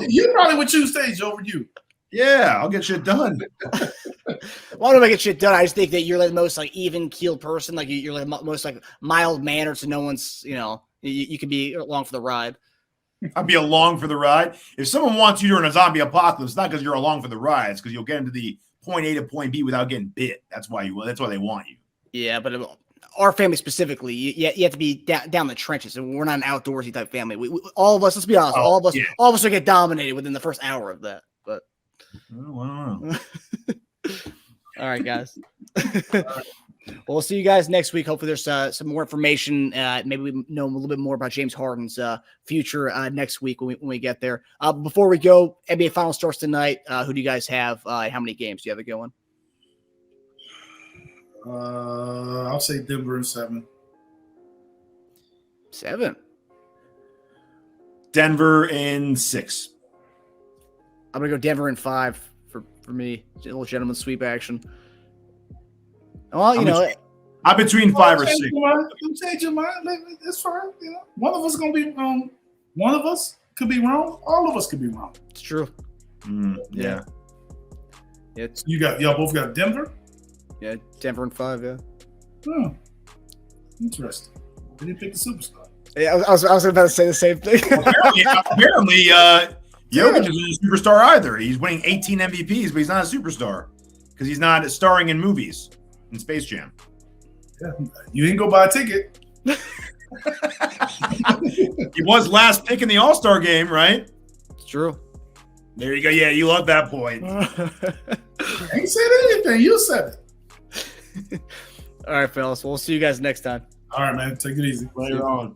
you probably would choose Teja over you. Yeah, I'll get shit done. Well, I don't make it shit done. I just think that you're like the most like even keeled person. Like you're like most like mild mannered, so no one's you can be along for the ride. I'd be along for the ride. If someone wants you during a zombie apocalypse, it's not because you're along for the ride. It's because you'll get into the point A to point B without getting bit. That's why they want you. Yeah, but our family specifically, you have to be down the trenches, and we're not an outdoorsy type family. We all of us, let's be honest, all of us will get dominated within the first hour of that. But I don't know. All right, guys. Well, we'll see you guys next week. Hopefully there's some more information. Maybe we know a little bit more about James Harden's future next week when we get there. Before we go, NBA Finals starts tonight. Who do you guys have? How many games do you have it going? I'll say Denver in 7. 7. Denver in 6. I'm going to go Denver in 5 for me. A little gentleman sweep action. Well, I'm between 5 or 6. Change your mind. It's fine. One of us is gonna be wrong. One of us could be wrong. All of us could be wrong. It's true. Yeah. Y'all both got Denver. Yeah, Denver in 5. Yeah. Oh, interesting. They didn't pick the superstar. Yeah, I was about to say the same thing. Apparently, Jokic isn't a superstar either. He's winning 18 MVPs, but he's not a superstar because he's not starring in movies. In Space Jam. Yeah, you didn't go buy a ticket. He was last pick in the All-Star game, right? It's true. There you go. Yeah, you love that point. I ain't said anything. You said it. All right, fellas. We'll see you guys next time. All right, man. Take it easy. Later on.